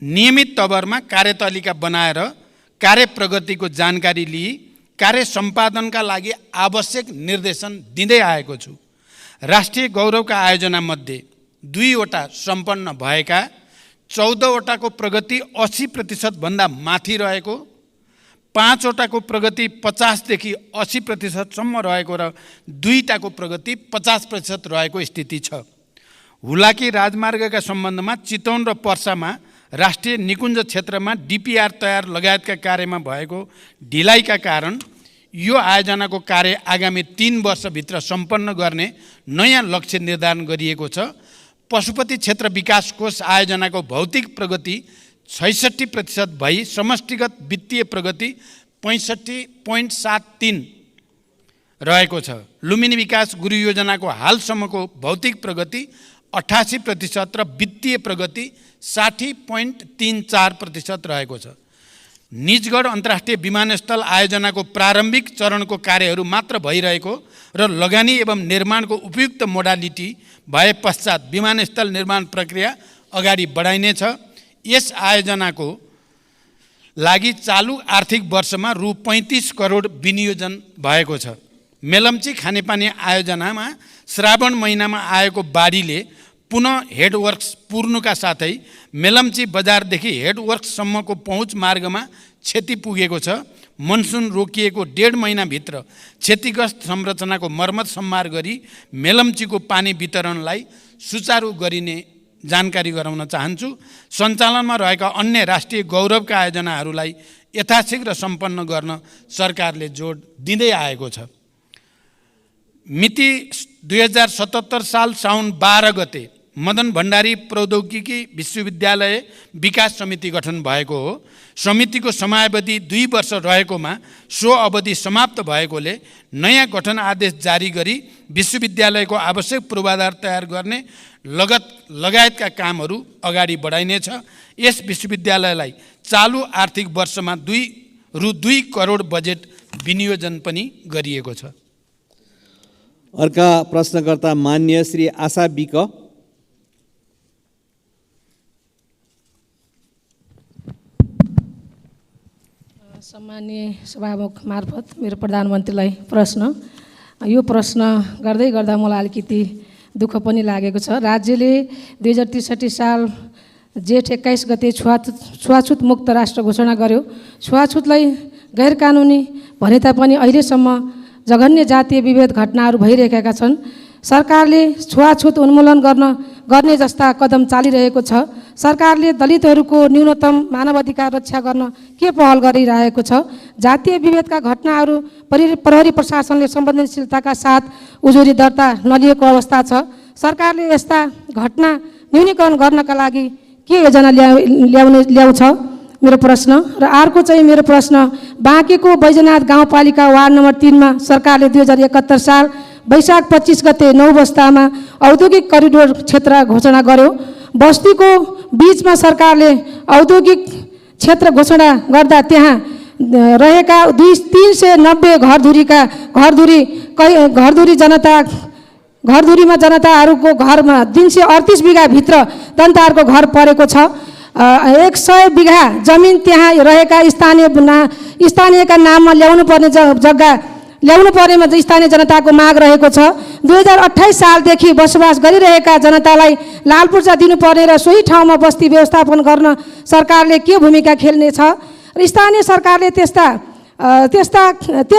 Speaker 3: नियमित तवरमा कार्यतालिका बनाएर कार्य प्रगतिको जानकारी लिई कार्य सम्पादनका लागि आवश्यक निर्देशन दिँदै आएको छु। राष्ट्रिय गौरवका आयोजनामध्ये 2वटा सम्पन्न भएका, 14वटाको प्रगति 80% भन्दा माथि रहेको, 5वटाको प्रगति 50 देखि 80% सम्म रहेको र 2टाको प्रगति 50% रहेको स्थिति छ। हुलाकी राजमार्गका सम्बन्धमा चितवन र पर्सामा राष्ट्रिय निकुञ्ज क्षेत्रमा डिपिआर तयार लगायतका कार्यमा भएको ढिलाइका कारण यो आयोजनाको कार्य आगामी 3 वर्षभित्र सम्पन्न गर्ने नयाँ लक्ष्य निर्धारण गरिएको छ। पशुपति क्षेत्र विकास कोष आयोजनाको भौतिक प्रगति 66% भई समष्टिगत वित्तीय प्रगति 65.73 रहेको छ। लुम्बिनी विकास गुरु योजनाको हालसम्मको भौतिक प्रगति 88% र वित्तीय प्रगति 60.34% रहेको छ। निजगढ अन्तर्राष्ट्रिय विमानस्थल आयोजनाको प्रारम्भिक चरणको कार्यहरू मात्र भइरहेको र लगानी एवं निर्माणको उपयुक्त मोडालिटी भए पश्चात विमानस्थल निर्माण प्रक्रिया अगाडि बढाइनेछ। यस आयोजनाको लागि चालु आर्थिक वर्षमा रु 35 करोड विनियोजन भएको छ। मेलम्ची खानेपानी आयोजनामा श्रावण महिनामा आएको बाढीले पुनः हेडवर्क्स पुर्नुका साथै मेलम्ची बजारदेखि हेडवर्क्ससम्मको पहुँच मार्गमा क्षति पुगेको छ। मनसुन रोकिएको 1.5 महिनाभित्र क्षतिग्रस्त संरचनाको मर्मत सम्मार गरी मेलम्चीको पानी वितरणलाई सुचारू गरिने जानकारी गराउन चाहन्छु। सञ्चालनमा रहेका अन्य राष्ट्रिय गौरवका आयोजनाहरूलाई यथाशीघ्र सम्पन्न गर्न सरकारले जोड दिँदै आएको छ। मिति 2077 साल साउन 12 गते मदन भण्डारी प्रौद्योगिकी विश्वविद्यालय विकास समिति गठन भएको हो। समितिको समयावधि 2 वर्ष रहेकोमा सो अवधि समाप्त भएकोले नयाँ गठन आदेश जारी गरी विश्वविद्यालयको आवश्यक पूर्वाधार तयार गर्ने लगायतका कामहरू अगाडि बढाइनेछ। यस विश्वविद्यालयलाई चालु आर्थिक वर्षमा रु 2 करोड बजेट विनियोजन पनि गरिएको छ।
Speaker 2: अर्का प्रश्नकर्ता मान्य श्री आशा विक।
Speaker 6: सम्माननीय सभामुख मार्फत मेरो प्रधानमन्त्रीलाई प्रश्न, यो प्रश्न गर्दै गर्दा मलाई अलिकति दुःख पनि लागेको छ। राज्यले 2063 साल जेठ 21 गते छुवाछुत मुक्त राष्ट्र घोषणा गर्यो। छुवाछुतलाई गैर कानुनी भने तापनि अहिलेसम्म जघन्य जातीय विभेद घटनाहरू भइरहेका छन्। सरकारले छुवाछुत उन्मूलन गर्ने जस्ता कदम चालिरहेको छ। सरकारले दलितहरूको न्यूनतम मानवाधिकार रक्षा गर्न के पहल गरिरहेको छ? जातीय विभेदका घटनाहरू प्रहरी प्रशासनले संवेदनशीलताका साथ उजुरी दर्ता नलिएको अवस्था छ। सरकारले यस्ता घटना न्यूनीकरण गर्नका लागि के योजना ल्याउँछ? मेरो प्रश्न। र अर्को चाहिँ मेरो प्रश्न, बाँकेको बैजनाथ गाउँपालिका वार्ड नम्बर 3 मा सरकारले 2071 साल वैशाख 25 गते 9 बस्तामा औद्योगिक करिडोर क्षेत्र घोषणा गर्यो। बस्तीको बीचमा सरकारले औद्योगिक क्षेत्र घोषणा गर्दा त्यहाँ रहेका 390 घरधुरीमा जनताहरूको घरमा 338 बिघा भित्र जनताहरूको घर परेको छ। 100 बिघा जमिन त्यहाँ रहेका स्थानीयका नाममा ल्याउनु पर्नेमा स्थानीय जनताको माग रहेको छ। 2028 सालदेखि बसोबास गरिरहेका जनतालाई लाल पूर्जा दिनुपर्ने र सोही ठाउँमा बस्ती व्यवस्थापन गर्न सरकारले के भूमिका खेल्ने छ? र स्थानीय सरकारले त्यस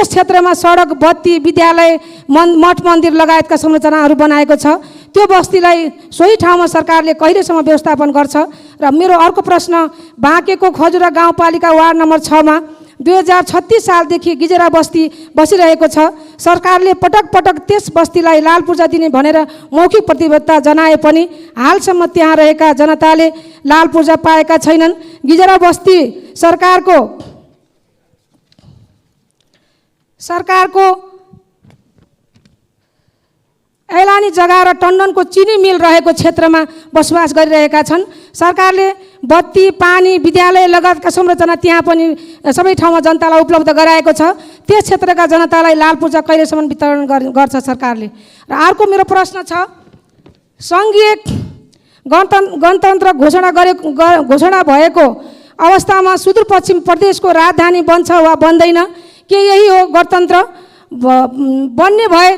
Speaker 6: क्षेत्रमा सडक, बत्ती, विद्यालय, मठ मन्दिर लगायतका संरचनाहरू बनाएको छ। त्यो बस्तीलाई सोही ठाउँमा सरकारले कहिलेसम्म व्यवस्थापन गर्छ? र मेरो अर्को प्रश्न, बाँकेको खजुरा गाउँपालिका वार्ड नम्बर 6 मा 2036 सालदेखि गिजेरा बस्ती बसिरहेको छ। सरकारले पटक पटक त्यस बस्तीलाई लाल पूर्जा दिने भनेर मौखिक प्रतिबद्धता जनाए पनि हालसम्म त्यहाँ रहेका जनताले लाल पूर्जा पाएका छैनन्। गिजेरा बस्ती सरकारको ऐलानी जग्गा र टन्डनको चिनी मिल रहेको क्षेत्रमा बसोबास गरिरहेका छन्। सरकारले बत्ती, पानी, विद्यालय लगायतका संरचना त्यहाँ पनि सबै ठाउँमा जनतालाई उपलब्ध गराएको छ। त्यस क्षेत्रका जनतालाई लाल पूर्जा कहिलेसम्म वितरण गर्छ सरकारले? र अर्को मेरो प्रश्न छ, सङ्घीय गणतन्त्र घोषणा भएको अवस्थामा सुदूरपश्चिम प्रदेशको राजधानी बन्छ वा बन्दैन? के यही हो गणतन्त्र? बन्ने भए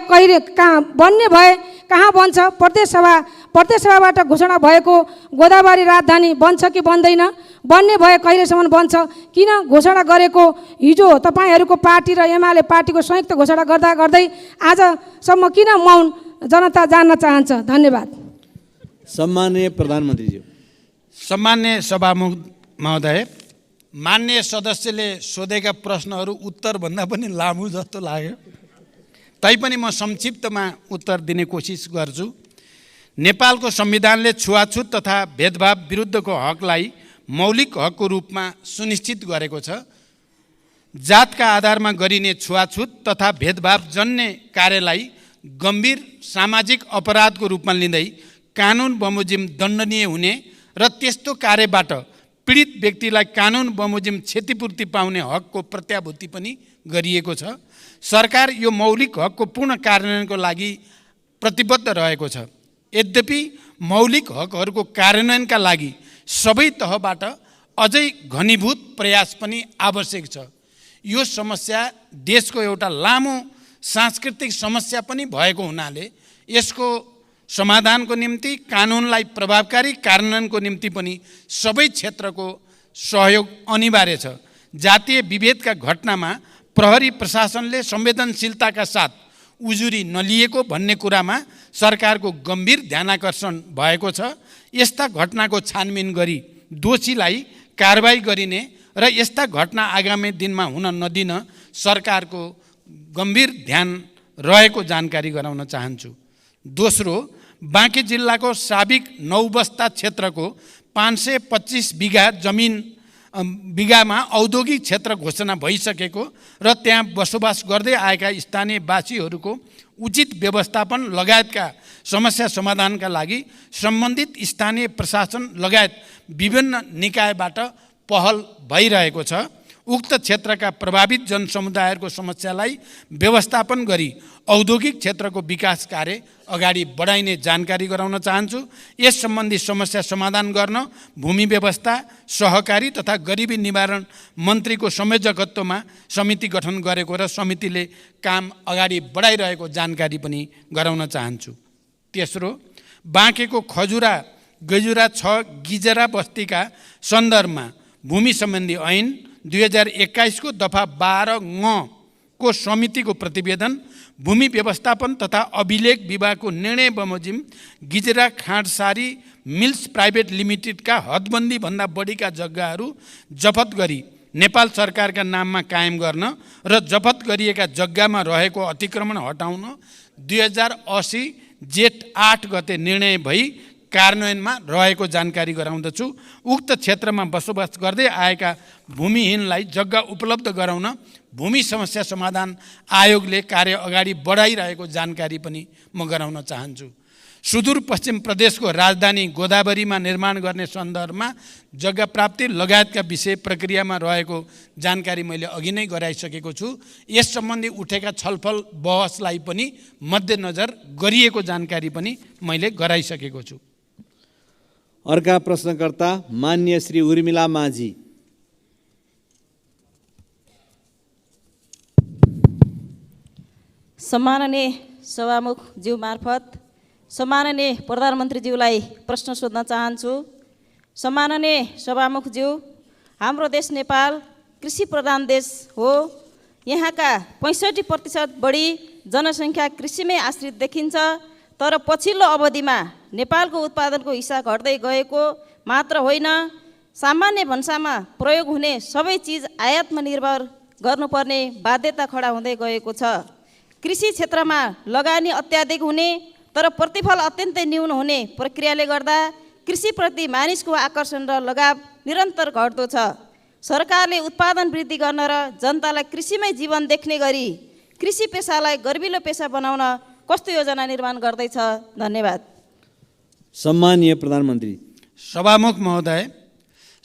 Speaker 6: कहाँ बन्छ? प्रदेश सभाबाट घोषणा भएको गोदावरी राजधानी बन्छ कि बन्दैन? बन्ने भए कहिलेसम्म बन्छ? किन घोषणा गरेको हिजो तपाईँहरूको पार्टी र एमाले पार्टीको संयुक्त घोषणा गर्दै आजसम्म किन मौन? जनता जान्न चाहन्छ। धन्यवाद।
Speaker 2: सम्माननीय प्रधानमन्त्रीज्यू।
Speaker 3: सम्मान्य सभामुख महोदय, मान्य सदस्यले सोधेका प्रश्नहरू उत्तरभन्दा पनि लामो जस्तो लाग्यो। तैपनि म संक्षिप्तमा उत्तर दिने कोसिस गर्छु। नेपालको संविधानले छुवाछुत तथा भेदभाव विरुद्धको हकलाई मौलिक हकको रूपमा सुनिश्चित गरेको छ। जातका आधारमा गरिने छुवाछुत तथा भेदभाव जन्य कार्यलाई गम्भीर सामाजिक अपराधको रूपमा लिँदै कानुन बमोजिम दण्डनीय हुने र त्यस्तो कार्यबाट पीडित व्यक्तिलाई कानुन बमोजिम क्षतिपूर्ति पाउने हकको प्रत्याभूति पनि गरिएको छ। सरकार यो मौलिक हकको पूर्ण कार्यान्वयनको लागि प्रतिबद्ध रहेको छ। यद्यपि मौलिक हकहरूको कार्यान्वयनका लागि सबै तहबाट अझै घनीभूत प्रयास पनि आवश्यक छ। यो समस्या देशको एउटा लामो सांस्कृतिक समस्या पनि भएको हुनाले यसको समाधानको निम्ति कानुनलाई प्रभावकारी कार्यान्वयनको निम्ति पनि सबै क्षेत्रको सहयोग अनिवार्य छ। जातीय विभेदका घटनामा प्रहरी प्रशासनले संवेदनशीलताका साथ उजुरी नलिएको भन्ने कुरामा सरकारको गम्भीर ध्यानाकर्षण भएको छ। यस्ता घटनाको छानबिन गरी दोषीलाई कारबाही गरिने र यस्ता घटना आगामी दिनमा हुन नदिन सरकारको गम्भीर ध्यान रहेको जानकारी गराउन चाहन्छु। दोस्रो, बाँकी जिल्लाको साबिक नौबस्ता क्षेत्रको 525 बिघामा औद्योगिक क्षेत्र घोषणा भइसकेको र त्यहाँ बसोबास गर्दै आएका स्थानीयवासीहरूको उचित व्यवस्थापन लगायतका समस्या समाधानका लागि सम्बन्धित स्थानीय प्रशासन लगायत विभिन्न निकायबाट पहल भइरहेको छ। उक्त क्षेत्रका प्रभावित जनसमुदायहरूको समस्यालाई व्यवस्थापन गरी औद्योगिक क्षेत्रको विकास कार्य अगाडि बढाइने जानकारी गराउन चाहन्छु। यस सम्बन्धी समस्या समाधान गर्न भूमि व्यवस्था, सहकारी तथा गरिबी निवारण मन्त्रीको संयोजकत्वमा समिति गठन गरेको र समितिले काम अगाडि बढाइरहेको जानकारी पनि गराउन चाहन्छु। तेस्रो, बाँकेको खजुरा गजुरा 6 गिजरा बस्तीका सन्दर्भमा भूमि सम्बन्धी ऐन 2021 को दफा 12 को समितिको प्रतिवेदन, भूमि व्यवस्थापन तथा अभिलेख विभागको निर्णय बमोजिम गिजरा खाँडसारी मिल्स प्राइभेट लिमिटेडका हदबन्दी भन्दा बढीका जग्गाहरू जफत गरी नेपाल सरकारका नाममा कायम गर्न र जफत गरिएका जग्गामा रहेको अतिक्रमण हटाउन 2080 जेठ 8 गते निर्णय भई कार्यान्वयनमा रहेको जानकारी गराउँदछु। उक्त क्षेत्रमा बसोबास गर्दै आएका भूमिहीनलाई जग्गा उपलब्ध गराउन भूमि समस्या समाधान आयोगले कार्य अगाडि बढाइरहेको जानकारी पनि म गराउन चाहन्छु। सुदूरपश्चिम प्रदेशको राजधानी गोदावरीमा निर्माण गर्ने सन्दर्भमा जग्गा प्राप्ति लगायतका विषय प्रक्रियामा रहेको जानकारी मैले अघि नै गराइसकेको छु। यस सम्बन्धी उठेका छलफल बहसलाई पनि मध्यनजर गरिएको जानकारी पनि मैले गराइसकेको छु।
Speaker 2: अर्का प्रश्नकर्ता मान्य श्री उर्मिला माझी।
Speaker 9: सम्माननीय सभामुख ज्यू मार्फत सम्माननीय प्रधानमन्त्रीज्यूलाई प्रश्न सोध्न चाहन्छु। सम्माननीय सभामुख ज्यू, हाम्रो देश नेपाल कृषि प्रधान देश हो। यहाँका 65% बढी जनसङ्ख्या कृषिमै आश्रित देखिन्छ। तर पछिल्लो अवधिमा नेपालको उत्पादनको हिस्सा घट्दै गएको मात्र होइन, सामान्य भन्सामा प्रयोग हुने सबै चिज आयातमा निर्भर गर्नुपर्ने बाध्यता खडा हुँदै गएको छ। कृषि क्षेत्रमा लगानी अत्याधिक हुने तर प्रतिफल अत्यन्तै न्यून हुने प्रक्रियाले गर्दा कृषिप्रति मानिसको आकर्षण र लगाव निरन्तर घट्दो छ। सरकारले उत्पादन वृद्धि गर्न र जनतालाई कृषिमै जीवन देख्ने गरी कृषि पेसालाई गर्विलो पेसा बनाउन कस्तो योजना निर्माण गर्दैछ? धन्यवाद।
Speaker 2: सम्मानीय प्रधानमन्त्री।
Speaker 3: सभामुख महोदय,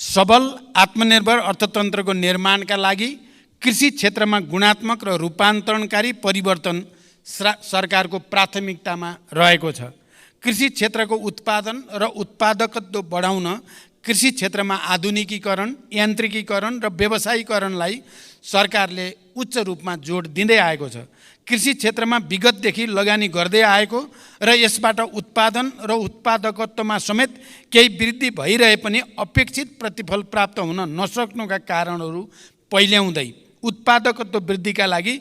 Speaker 3: सबल आत्मनिर्भर अर्थतन्त्रको निर्माणका लागि कृषि क्षेत्रमा गुणात्मक र रूपान्तरणकारी परिवर्तन सरकारको प्राथमिकतामा रहेको छ। कृषि क्षेत्रको उत्पादन र उत्पादकत्व बढाउन कृषि क्षेत्रमा आधुनिकीकरण, यान्त्रिकीकरण र व्यवसायीकरणलाई सरकारले उच्च रूपमा जोड दिँदै आएको छ। कृषि क्षेत्रमा विगतदेखि लगानी गर्दै आएको र यसबाट उत्पादन र उत्पादकत्वमा समेत केही वृद्धि भइरहे पनि अपेक्षित प्रतिफल प्राप्त हुन नसक्नुका कारणहरू पहिल्याउँदै उत्पादकत्व वृद्धिका लागि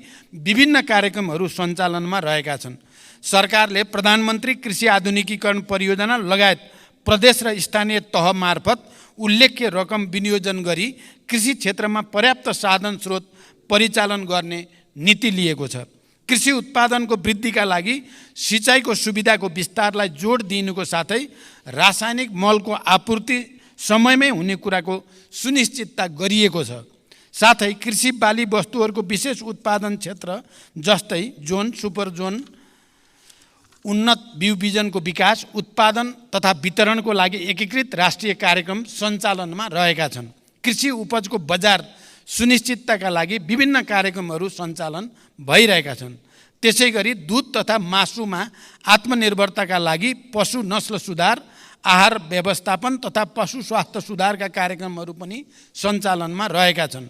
Speaker 3: विभिन्न कार्यक्रमहरू सञ्चालनमा रहेका छन्। सरकारले प्रधानमन्त्री कृषि आधुनिकीकरण परियोजना लगायत प्रदेश र स्थानीय तह मार्फत उल्लेख्य रकम विनियोजन गरी कृषि क्षेत्रमा पर्याप्त साधन स्रोत परिचालन गर्ने नीति लिएको छ। कृषि उत्पादनको वृद्धिका लागि सिँचाइको सुविधाको विस्तारलाई जोड दिनुको साथै रासायनिक मलको आपूर्ति समयमै हुने कुराको सुनिश्चितता गरिएको छ। साथै कृषि बाली वस्तुहरूको विशेष उत्पादन क्षेत्र जस्तै जोन, सुपर जोन, उन्नत बिउ बिजनको विकास, उत्पादन तथा वितरणको लागि एकीकृत राष्ट्रिय कार्यक्रम सञ्चालनमा रहेका छन्। कृषि उपजको बजार सुनिश्चितताका लागि विभिन्न कार्यक्रमहरू सञ्चालन भइरहेका छन्। त्यसै गरी दुध तथा मासुमा आत्मनिर्भरताका लागि पशु नस्ल सुधार, आहार व्यवस्थापन तथा पशु स्वास्थ्य सुधारका कार्यक्रमहरू पनि सञ्चालनमा रहेका छन्।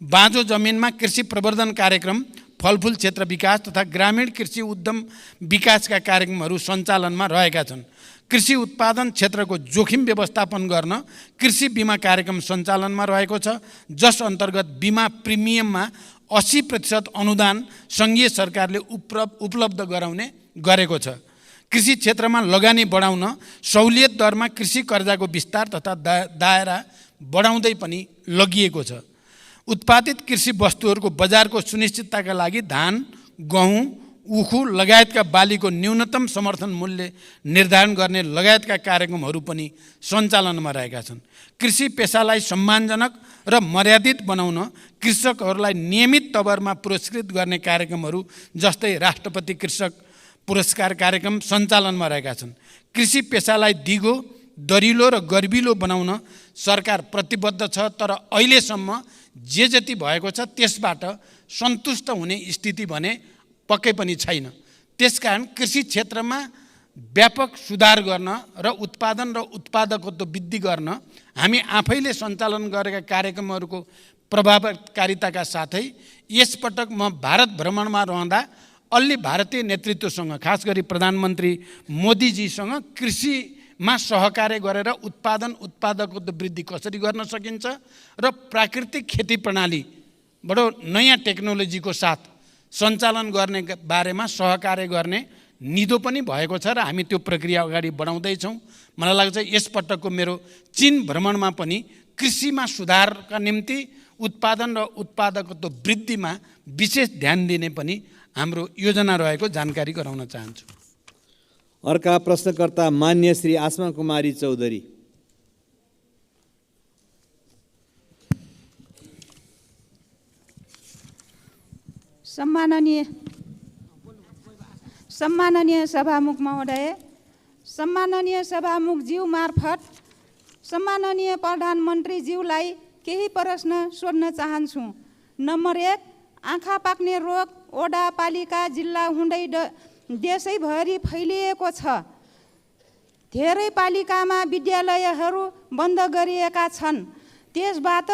Speaker 3: बाँझो जमिनमा कृषि प्रवर्धन कार्यक्रम, फलफुल क्षेत्र विकास तथा ग्रामीण कृषि उद्यम विकासका कार्यक्रमहरू सञ्चालनमा रहेका छन्। कृषि उत्पादन क्षेत्रको जोखिम व्यवस्थापन गर्न कृषि बिमा कार्यक्रम सञ्चालनमा रहेको छ, जस अन्तर्गत बिमा प्रिमियममा 80% अनुदान सङ्घीय सरकारले उपलब्ध गराउने गरेको छ। कृषि क्षेत्रमा लगानी बढाउन सहुलियत दरमा कृषि कर्जाको विस्तार तथा दायरा बढाउँदै पनि लगिएको छ। उत्पादित कृषि वस्तुहरूको बजारको सुनिश्चितताका लागि धान, गहुँ, उखु लगायतका बालीको न्यूनतम समर्थन मूल्य निर्धारण गर्ने लगायतका कार्यक्रमहरू पनि सञ्चालनमा रहेका छन्। कृषि पेसालाई सम्मानजनक र मर्यादित बनाउन कृषकहरूलाई नियमित तवरमा पुरस्कृत गर्ने कार्यक्रमहरू जस्तै राष्ट्रपति कृषक पुरस्कार कार्यक्रम सञ्चालनमा रहेका छन्। कृषि पेसालाई दिगो, दरिलो र गर्विलो बनाउन सरकार प्रतिबद्ध छ, तर अहिलेसम्म जे जति भएको छ त्यसबाट सन्तुष्ट हुने स्थिति भने पक्कै पनि छैन। त्यसकारण कृषि क्षेत्रमा व्यापक सुधार गर्न र उत्पादन र उत्पादकत्व वृद्धि गर्न हामी आफैले सञ्चालन गरेका कार्यक्रमहरूको प्रभावकारिताका साथै यसपटक म भारत भ्रमणमा रहँदा अलि भारतीय नेतृत्वसँग, खास गरी प्रधानमन्त्री मोदीजीसँग कृषिमा सहकार्य गरेर उत्पादकत्व वृद्धि कसरी गर्न सकिन्छ र प्राकृतिक खेती प्रणाली बडो नयाँ टेक्नोलोजीको साथ सञ्चालन गर्ने बारेमा सहकार्य गर्ने निधो पनि भएको छ र हामी त्यो प्रक्रिया अगाडि बढाउँदैछौँ। मलाई लाग्छ यसपटकको मेरो चीन भ्रमणमा पनि कृषिमा सुधारका निम्ति उत्पादन र उत्पादकत्व वृद्धिमा विशेष ध्यान दिने पनि हाम्रो योजना रहेको जानकारी गराउन चाहन्छु।
Speaker 2: अर्का प्रश्नकर्ता मान्य श्री आसमा कुमारी चौधरी।
Speaker 10: सम्माननीय सभामुख महोदय, सम्माननीय सभामुखज्यू मार्फत सम्माननीय प्रधानमन्त्रीज्यूलाई केही प्रश्न सोध्न चाहन्छु। नम्बर 1, आँखा पाक्ने रोग वडा पालिका जिल्ला हुँदै देशैभरि फैलिएको छ। धेरै पालिकामा विद्यालयहरू बन्द गरिएका छन्। त्यसबाट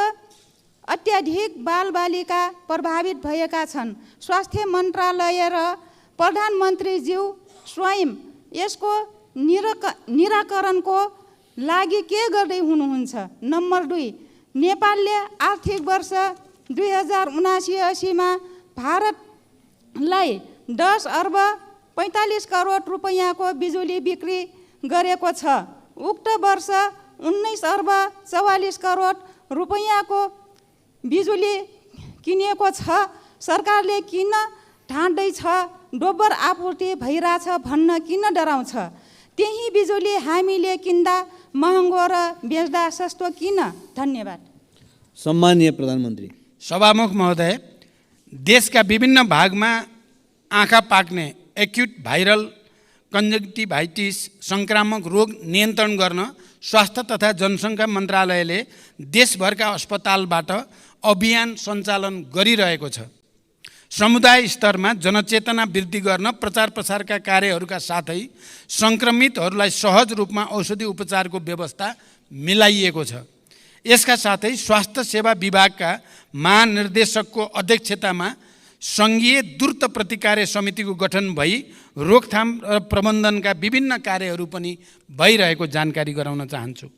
Speaker 10: अत्याधिक बालबालिका प्रभावित भएका छन्। स्वास्थ्य मन्त्रालय र प्रधानमन्त्रीज्यू स्वयं यसको निराकरणको लागि के गर्दै हुनुहुन्छ? नम्बर 2, नेपालले आर्थिक वर्ष 2079-80 मा भारतलाई 10 अर्ब 45 करोड रुपैयाँको बिजुली बिक्री गरेको छ। उक्त वर्ष 19 अर्ब 44 करोड रुपैयाँको बिजुली किनेको छ। सरकारले किन ठान्दैछ दोब्बर आपूर्ति भइरहेछ भन्न किन डराउँछ? त्यही बिजुली हामीले किन्दा महँगो र बेच्दा सस्तो किन? धन्यवाद।
Speaker 2: सम्माननीय प्रधानमन्त्री।
Speaker 3: सभामुख महोदय, देशका विभिन्न भागमा आँखा पाक्ने एक्युट भाइरल कन्जक्टिभाइटिस सङ्क्रामक रोग नियन्त्रण गर्न स्वास्थ्य तथा जनसङ्ख्या मन्त्रालयले देशभरका अस्पतालबाट अभियान सञ्चालन गरिरहेको छ। समुदाय स्तरमा जनचेतना वृद्धि गर्न प्रचार प्रसारका कार्यहरूका साथै सङ्क्रमितहरूलाई सहज रूपमा औषधि उपचारको व्यवस्था मिलाइएको छ। यसका साथै स्वास्थ्य सेवा विभागका महानिर्देशकको अध्यक्षतामा सङ्घीय द्रुत प्रतिकार समितिको गठन भई रोकथाम र प्रबन्धनका विभिन्न कार्यहरू पनि भइरहेको जानकारी गराउन चाहन्छु।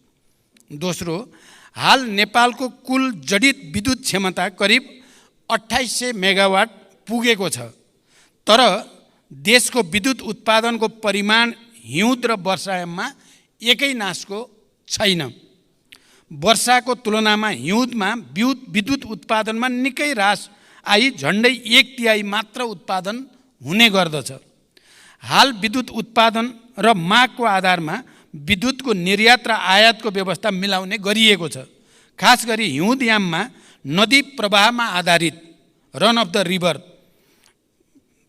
Speaker 3: दोस्रो, हाल नेपालको कुल जडित विद्युत क्षमता करिब 2800 मेगावाट पुगेको छ। तर देशको विद्युत उत्पादनको परिमाण हिउँद र वर्षायाममा एकै नासको छैन। वर्षाको तुलनामा हिउँदमा विद्युत उत्पादनमा निकै ह्रास आई झन्डै 1/3 मात्र उत्पादन हुने गर्दछ। हाल विद्युत उत्पादन र मागको आधारमा विद्युतको निर्यात र आयातको व्यवस्था मिलाउने गरिएको छ। खास गरी हिउँदयाममा नदी प्रवाहमा आधारित रन अफ द रिभर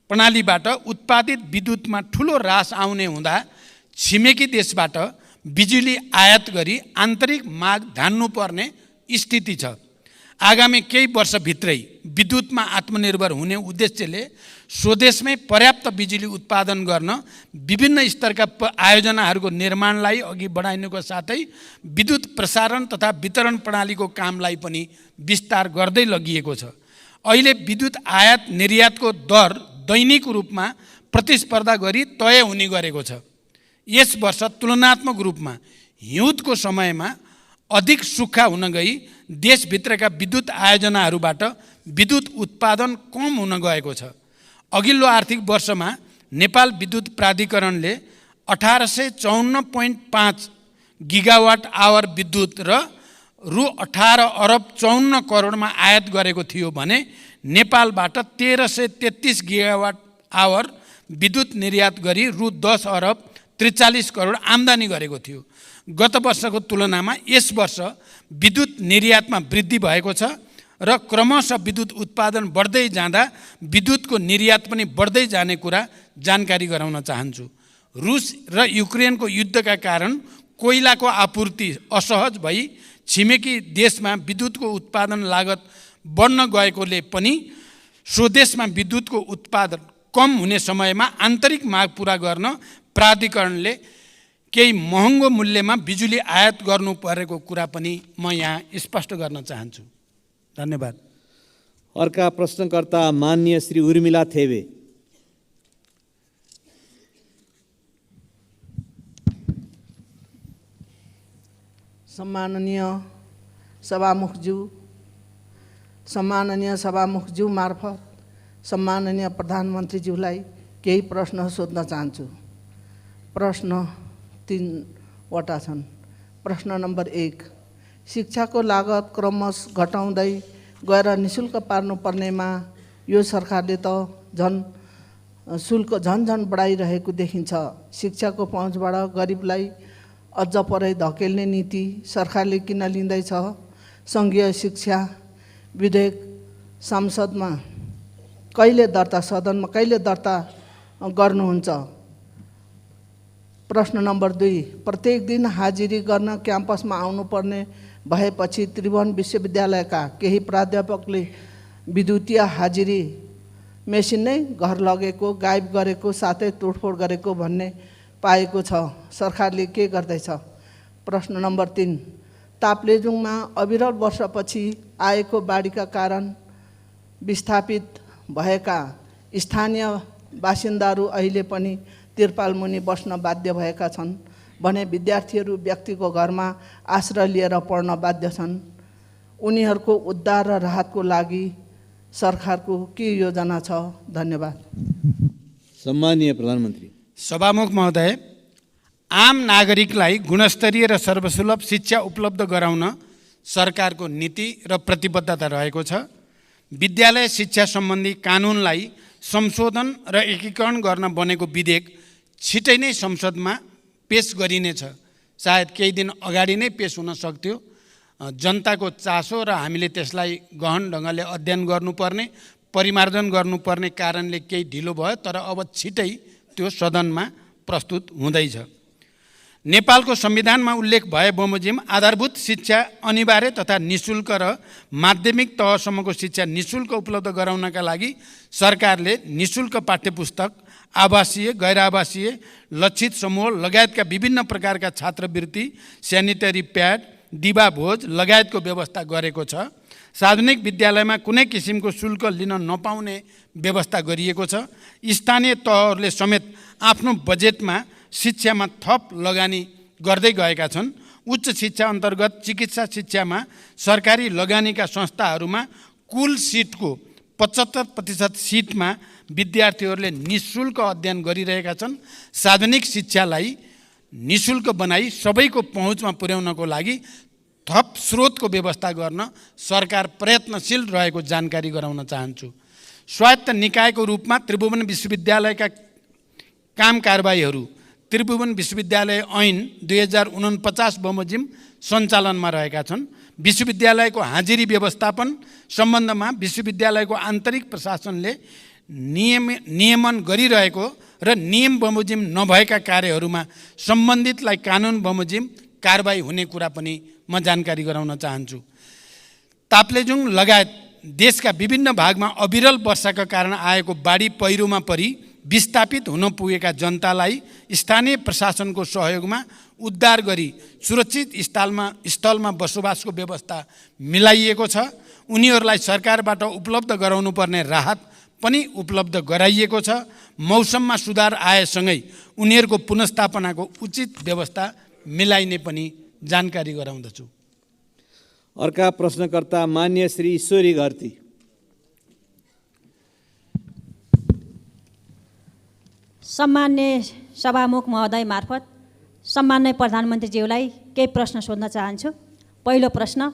Speaker 3: प्रणालीबाट उत्पादित विद्युतमा ठुलो ह्रास आउने हुँदा छिमेकी देशबाट बिजुली आयात गरी आन्तरिक माग धान्नुपर्ने स्थिति छ। आगामी केही वर्षभित्रै विद्युतमा आत्मनिर्भर हुने उद्देश्यले स्वदेशमै पर्याप्त बिजुली उत्पादन गर्न विभिन्न स्तरका आयोजनाहरूको निर्माणलाई अघि बढाइनुको साथै विद्युत प्रसारण तथा वितरण प्रणालीको कामलाई पनि विस्तार गर्दै लगिएको छ। अहिले विद्युत आयात निर्यातको दर दैनिक रूपमा प्रतिस्पर्धा गरी तय हुने गरेको छ। यस वर्ष तुलनात्मक रूपमा हिउँदको समयमा अधिक सुक्खा हुन गई देशभित्रका विद्युत आयोजनाहरूबाट विद्युत उत्पादन कम हुन गएको छ। अघिल्लो आर्थिक वर्षमा नेपाल विद्युत प्राधिकरणले 1854.5 गिगावाट आवर विद्युत र रु 18 अरब 54 करोडमा आयात गरेको थियो भने नेपालबाट 1333 गिगावाट आवर विद्युत निर्यात गरी रु 10 अरब 43 करोड आम्दानी गरेको थियो। गत वर्षको तुलनामा यस वर्ष विद्युत निर्यातमा वृद्धि भएको छ र क्रमशः विद्युत उत्पादन बढ्दै जाँदा विद्युतको निर्यात पनि बढ्दै जाने कुरा जानकारी गराउन चाहन्छु। रुस र युक्रेनको युद्धका कारण कोइलाको आपूर्ति असहज भई छिमेकी देशमा विद्युतको उत्पादन लागत बढ्न गएकोले पनि स्वदेशमा विद्युतको उत्पादन कम हुने समयमा आन्तरिक माग पूरा गर्न प्राधिकरणले केही महँगो मूल्यमा बिजुली आयात गर्नु परेको कुरा पनि म यहाँ स्पष्ट गर्न चाहन्छु। धन्यवाद।
Speaker 2: अर्का प्रश्नकर्ता माननीय श्री उर्मिला थेबे।
Speaker 11: सम्माननीय सभामुखज्यू मार्फत सम्माननीय प्रधानमन्त्रीज्यूलाई केही प्रश्न सोध्न चाहन्छु। प्रश्न 3 वटा छन्। प्रश्न नम्बर 1, शिक्षाको लागत क्रमशः घटाउँदै गएर निशुल्क पार्नुपर्नेमा यो सरकारले त शुल्क झन बढाइरहेको देखिन्छ। शिक्षाको पहुँचबाट गरिबलाई अझ परै धकेल्ने नीति सरकारले किन लिँदैछ? सङ्घीय शिक्षा विधेयक संसदमा सदनमा कहिले दर्ता गर्नुहुन्छ? प्रश्न नम्बर 2, प्रत्येक दिन हाजिरी गर्न क्याम्पसमा आउनुपर्ने भएपछि त्रिभुवन विश्वविद्यालयका केही प्राध्यापकले विद्युतीय हाजिरी मेसिन नै घर लगेको, गायब गरेको, साथै तोडफोड गरेको भन्ने पाएको छ। सरकारले के गर्दैछ? प्रश्न नम्बर 3, ताप्लेजुङमा अविरल वर्षपछि आएको बाढीका कारण विस्थापित भएका स्थानीय बासिन्दाहरू अहिले पनि तिरपाल मुनि बस्न बाध्य भएका छन् भने विद्यार्थीहरू व्यक्तिको घरमा आश्रय लिएर पढ्न बाध्य छन्। उनीहरूको उद्धार र राहतको लागि सरकारको के योजना छ? धन्यवाद।
Speaker 2: सम्माननीय प्रधानमन्त्री।
Speaker 3: सभामुख महोदय, आम नागरिकलाई गुणस्तरीय र सर्वसुलभ शिक्षा उपलब्ध गराउन सरकारको नीति र प्रतिबद्धता रहेको छ। विद्यालय शिक्षा सम्बन्धी कानुनलाई संशोधन र एकीकरण गर्न बनेको विधेयक छिटै नै संसदमा पेश गरिनेछ। सायद केही दिन अगाडि नै पेश हुन सक्थ्यो। जनताको चासो र हामीले त्यसलाई गहन ढङ्गले अध्ययन गर्नुपर्ने, परिमार्जन गर्नुपर्ने कारणले केही ढिलो भयो, तर अब छिटै त्यो सदनमा प्रस्तुत हुँदैछ। नेपालको संविधानमा उल्लेख भए बमोजिम आधारभूत शिक्षा अनिवार्य तथा निशुल्क र माध्यमिक तहसम्मको शिक्षा निशुल्क उपलब्ध गराउनका लागि सरकारले निशुल्क पाठ्यपुस्तक, आवासीय, गैर आवासीय, लक्षित समूह लगायतका विभिन्न प्रकारका छात्रवृत्ति, स्यानिटरी प्याड, दिवा भोज लगायतको व्यवस्था गरेको छ। सार्वजनिक विद्यालयमा कुनै किसिमको शुल्क लिन नपाउने व्यवस्था गरिएको छ। स्थानीय तहहरूले समेत आफ्नो बजेटमा शिक्षामा थप लगानी गर्दै गएका छन्। उच्च शिक्षा अन्तर्गत चिकित्सा शिक्षामा सरकारी लगानीका संस्थाहरूमा कुल सिटको 75% सिटमा विद्यार्थीहरूले निशुल्क अध्ययन गरिरहेका छन्। सार्वजनिक शिक्षालाई निशुल्क बनाई सबैको पहुँचमा पुर्याउनको लागि थप स्रोतको व्यवस्था गर्न सरकार प्रयत्नशील रहेको जानकारी गराउन चाहन्छु। स्वायत्त निकायको रूपमा त्रिभुवन विश्वविद्यालयका काम कारबाहीहरू त्रिभुवन विश्वविद्यालय ऐन 2049 बमोजिम सञ्चालनमा रहेका छन्। विश्वविद्यालयको हाजिरी व्यवस्थापन सम्बन्धमा विश्वविद्यालयको आन्तरिक प्रशासनले नियमन गरिरहेको र नियम बमोजिम नभएका कार्यहरूमा सम्बन्धितलाई कानुन बमोजिम कारबाही हुने कुरा पनि म जानकारी गराउन चाहन्छु। ताप्लेजुङ लगायत देशका विभिन्न भागमा अविरल वर्षाका कारण आएको बाढी पहिरोमा परि विस्थापित हुन पुगेका जनतालाई स्थानीय प्रशासनको सहयोगमा उद्धार गरी सुरक्षित स्थलमा बसोबासको व्यवस्था मिलाइएको छ। उनीहरूलाई सरकारबाट उपलब्ध गराउनुपर्ने राहत पनि उपलब्ध गराइएको छ। मौसममा सुधार आएसँगै उनीहरूको पुनर्स्थापनाको उचित व्यवस्था मिलाइने पनि जानकारी गराउँदछु।
Speaker 2: अर्का प्रश्नकर्ता मान्य श्री ईश्वरी घरती।
Speaker 9: सम्मान्य सभामुख महोदय मार्फत सम्मान्य प्रधानमन्त्रीज्यूलाई केही प्रश्न सोध्न चाहन्छु। पहिलो प्रश्न,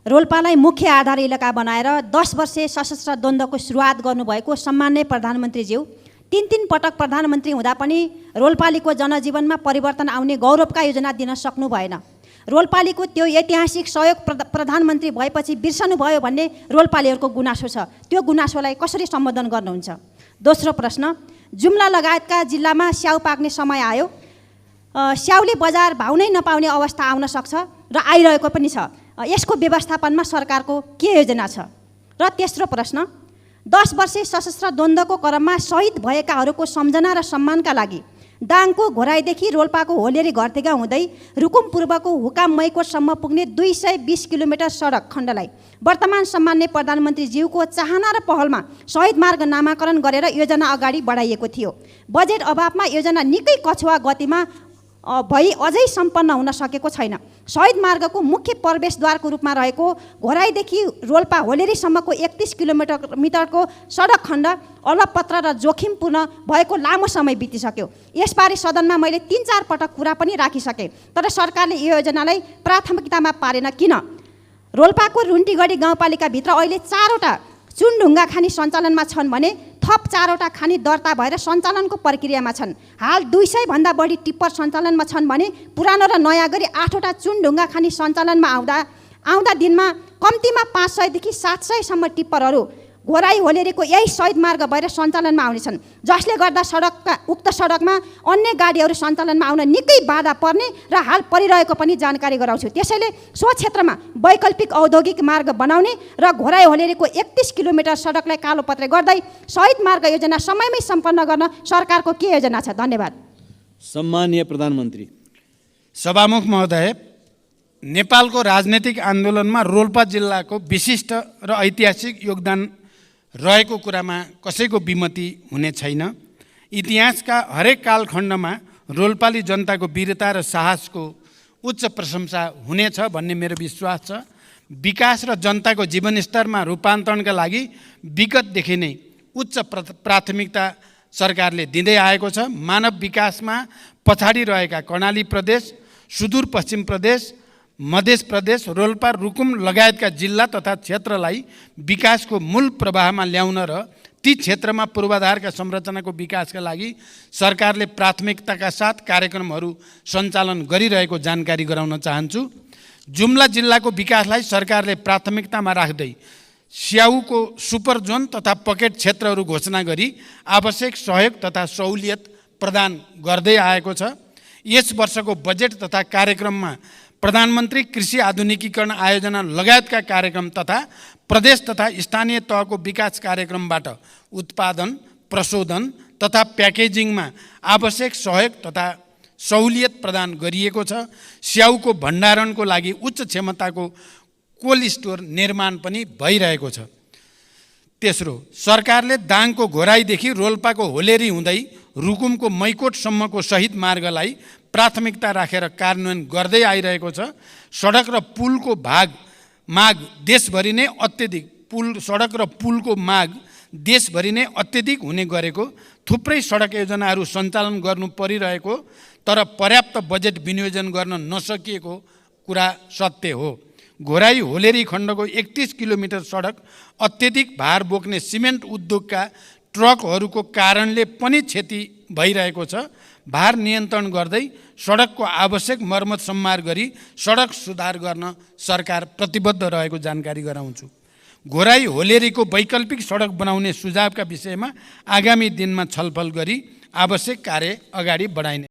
Speaker 9: रोल्पालाई मुख्य आधार इलाका बनाएर 10 वर्षे सशस्त्र द्वन्द्वको सुरुवात गर्नुभएको सम्मान्य प्रधानमन्त्रीज्यू
Speaker 12: तीन पटक प्रधानमन्त्री हुँदा पनि रोल्पालीको जनजीवनमा परिवर्तन आउने गौरवका योजना दिन सक्नु भएन। रोल्पालीको त्यो ऐतिहासिक सहयोग प्रधानमन्त्री भएपछि बिर्सनुभयो भन्ने रोल्पालीहरूको गुनासो छ। त्यो गुनासोलाई कसरी सम्बोधन गर्नुहुन्छ? दोस्रो प्रश्न, जुम्ला लगायतका जिल्लामा स्याउ पाक्ने समय आयो। स्याउले बजार भाउ नै नपाउने अवस्था आउन सक्छ र आइरहेको पनि छ। यसको व्यवस्थापनमा सरकारको के योजना छ? र तेस्रो प्रश्न, 10 वर्षे सशस्त्र द्वन्द्वको क्रममा शहीद भएकाहरूको सम्झना र सम्मानका लागि दाङको घोराईदेखि रोल्पाको होलेरी घरतेगा हुँदै रुकुम पूर्वको हुकाम मैकोटसम्म पुग्ने 220 किलोमिटर सडक खण्डलाई वर्तमान सम्मान्य प्रधानमन्त्रीज्यूको चाहना र पहलमा शहीद मार्ग नामाकरण गरेर योजना अगाडि बढाइएको थियो। बजेट अभावमा योजना निकै कछुवा गतिमा भई अझै सम्पन्न हुन सकेको छैन। शहीद मार्गको मुख्य प्रवेशद्वारको रूपमा रहेको घोराईदेखि रोल्पा होलेरीसम्मको 31 किलोमिटरको सडक खण्ड अलपत्र र जोखिमपूर्ण भएको लामो समय बितिसक्यो। यसबारे सदनमा मैले 3-4 पटक कुरा पनि राखिसकेँ, तर सरकारले यो योजनालाई प्राथमिकतामा पारेन किन? रोल्पाको रुन्टीगढी गाउँपालिकाभित्र अहिले 4वटा चुनढुङ्गा खानी सञ्चालनमा छन् भने थप 4वटा खानी दर्ता भएर सञ्चालनको प्रक्रियामा छन्। हाल 200 भन्दा बढी टिप्पर सञ्चालनमा छन् भने पुरानो र नयाँ गरी 8वटा चुनढुङ्गा खानी सञ्चालनमा आउँदा दिनमा कम्तीमा 500 देखि 700 सम्म टिप्परहरू घोराई होलेरीको यही शहीद मार्ग भएर सञ्चालनमा आउनेछन्, जसले गर्दा उक्त सडकमा अन्य गाडीहरू सञ्चालनमा आउन निकै बाधा पर्ने र हाल परिरहेको पनि जानकारी गराउँछु। त्यसैले सो क्षेत्रमा वैकल्पिक औद्योगिक मार्ग बनाउने र घोराई होलेरीको 31 किलोमिटर सडकलाई कालोपत्रे गर्दै शहीद मार्ग योजना समयमै सम्पन्न गर्न सरकारको के योजना छ? धन्यवाद।
Speaker 2: सम्माननीय प्रधानमन्त्री।
Speaker 3: सभामुख महोदय, नेपालको राजनैतिक आन्दोलनमा रोल्पा जिल्लाको विशिष्ट र ऐतिहासिक योगदान रहेको कुरामा कसैको विमति हुने छैन। इतिहासका हरेक कालखण्डमा रोल्पाली जनताको वीरता र साहसको उच्च प्रशंसा हुनेछ भन्ने मेरो विश्वास छ। विकास र जनताको जीवनस्तरमा रूपान्तरणका लागि विगतदेखि नै उच्च प्राथमिकता सरकारले दिँदै आएको छ। मानव विकासमा पछाडि रहेका कर्णाली प्रदेश, सुदूरपश्चिम प्रदेश, मध्य प्रदेश, रोल्पा, रुकुम लगायतका जिल्ला तथा क्षेत्रलाई विकासको मूल प्रवाहमा ल्याउन र ती क्षेत्रमा पूर्वाधारका संरचनाको विकासका लागि सरकारले प्राथमिकताका साथ कार्यक्रमहरू सञ्चालन गरिरहेको जानकारी गराउन चाहन्छु। जुम्ला जिल्लाको विकासलाई सरकारले प्राथमिकतामा राख्दै स्याउको सुपर जोन तथा पकेट क्षेत्रहरू घोषणा गरी आवश्यक सहयोग तथा सहुलियत प्रदान गर्दै आएको छ। यस वर्षको बजेट तथा कार्यक्रममा प्रधानमन्त्री कृषि आधुनिकीकरण आयोजना लगायतका कार्यक्रम तथा प्रदेश तथा स्थानीय तहको विकास कार्यक्रमबाट उत्पादन, प्रशोधन तथा प्याकेजिङमा आवश्यक सहयोग तथा सहुलियत प्रदान गरिएको छ। स्याउको भण्डारणको लागि उच्च क्षमताको कोल्ड स्टोर निर्माण पनि भइरहेको छ। तेस्रो, सरकारले दाङको घोराईदेखि रोल्पाको होलेरी हुँदै रुकुमको मैकोटसम्मको शहीद मार्गलाई प्राथमिकता राखेर कार्यान्वयन गर्दै आइरहेको छ। सडक र पुलको माग देशभरि नै सडक र पुलको माग देशभरि नै अत्यधिक हुने गरेको, थुप्रै सडक योजनाहरू सञ्चालन गर्नु परिरहेको तर पर्याप्त बजेट विनियोजन गर्न नसकिएको कुरा सत्य हो। घोराई होलेरी खण्डको 31 किलोमिटर सडक अत्यधिक भार बोक्ने सिमेन्ट उद्योगका ट्रकहरूको कारणले पनि क्षति भइरहेको छ। भार नियन्त्रण गर्दै सडकको आवश्यक मर्मत सम्मार गरी सडक सुधार गर्न सरकार प्रतिबद्ध रहेको जानकारी गराउँछु। घोराई होलेरीको वैकल्पिक सडक बनाउने सुझावका विषयमा आगामी दिनमा छलफल गरी आवश्यक कार्य अगाडि बढाइने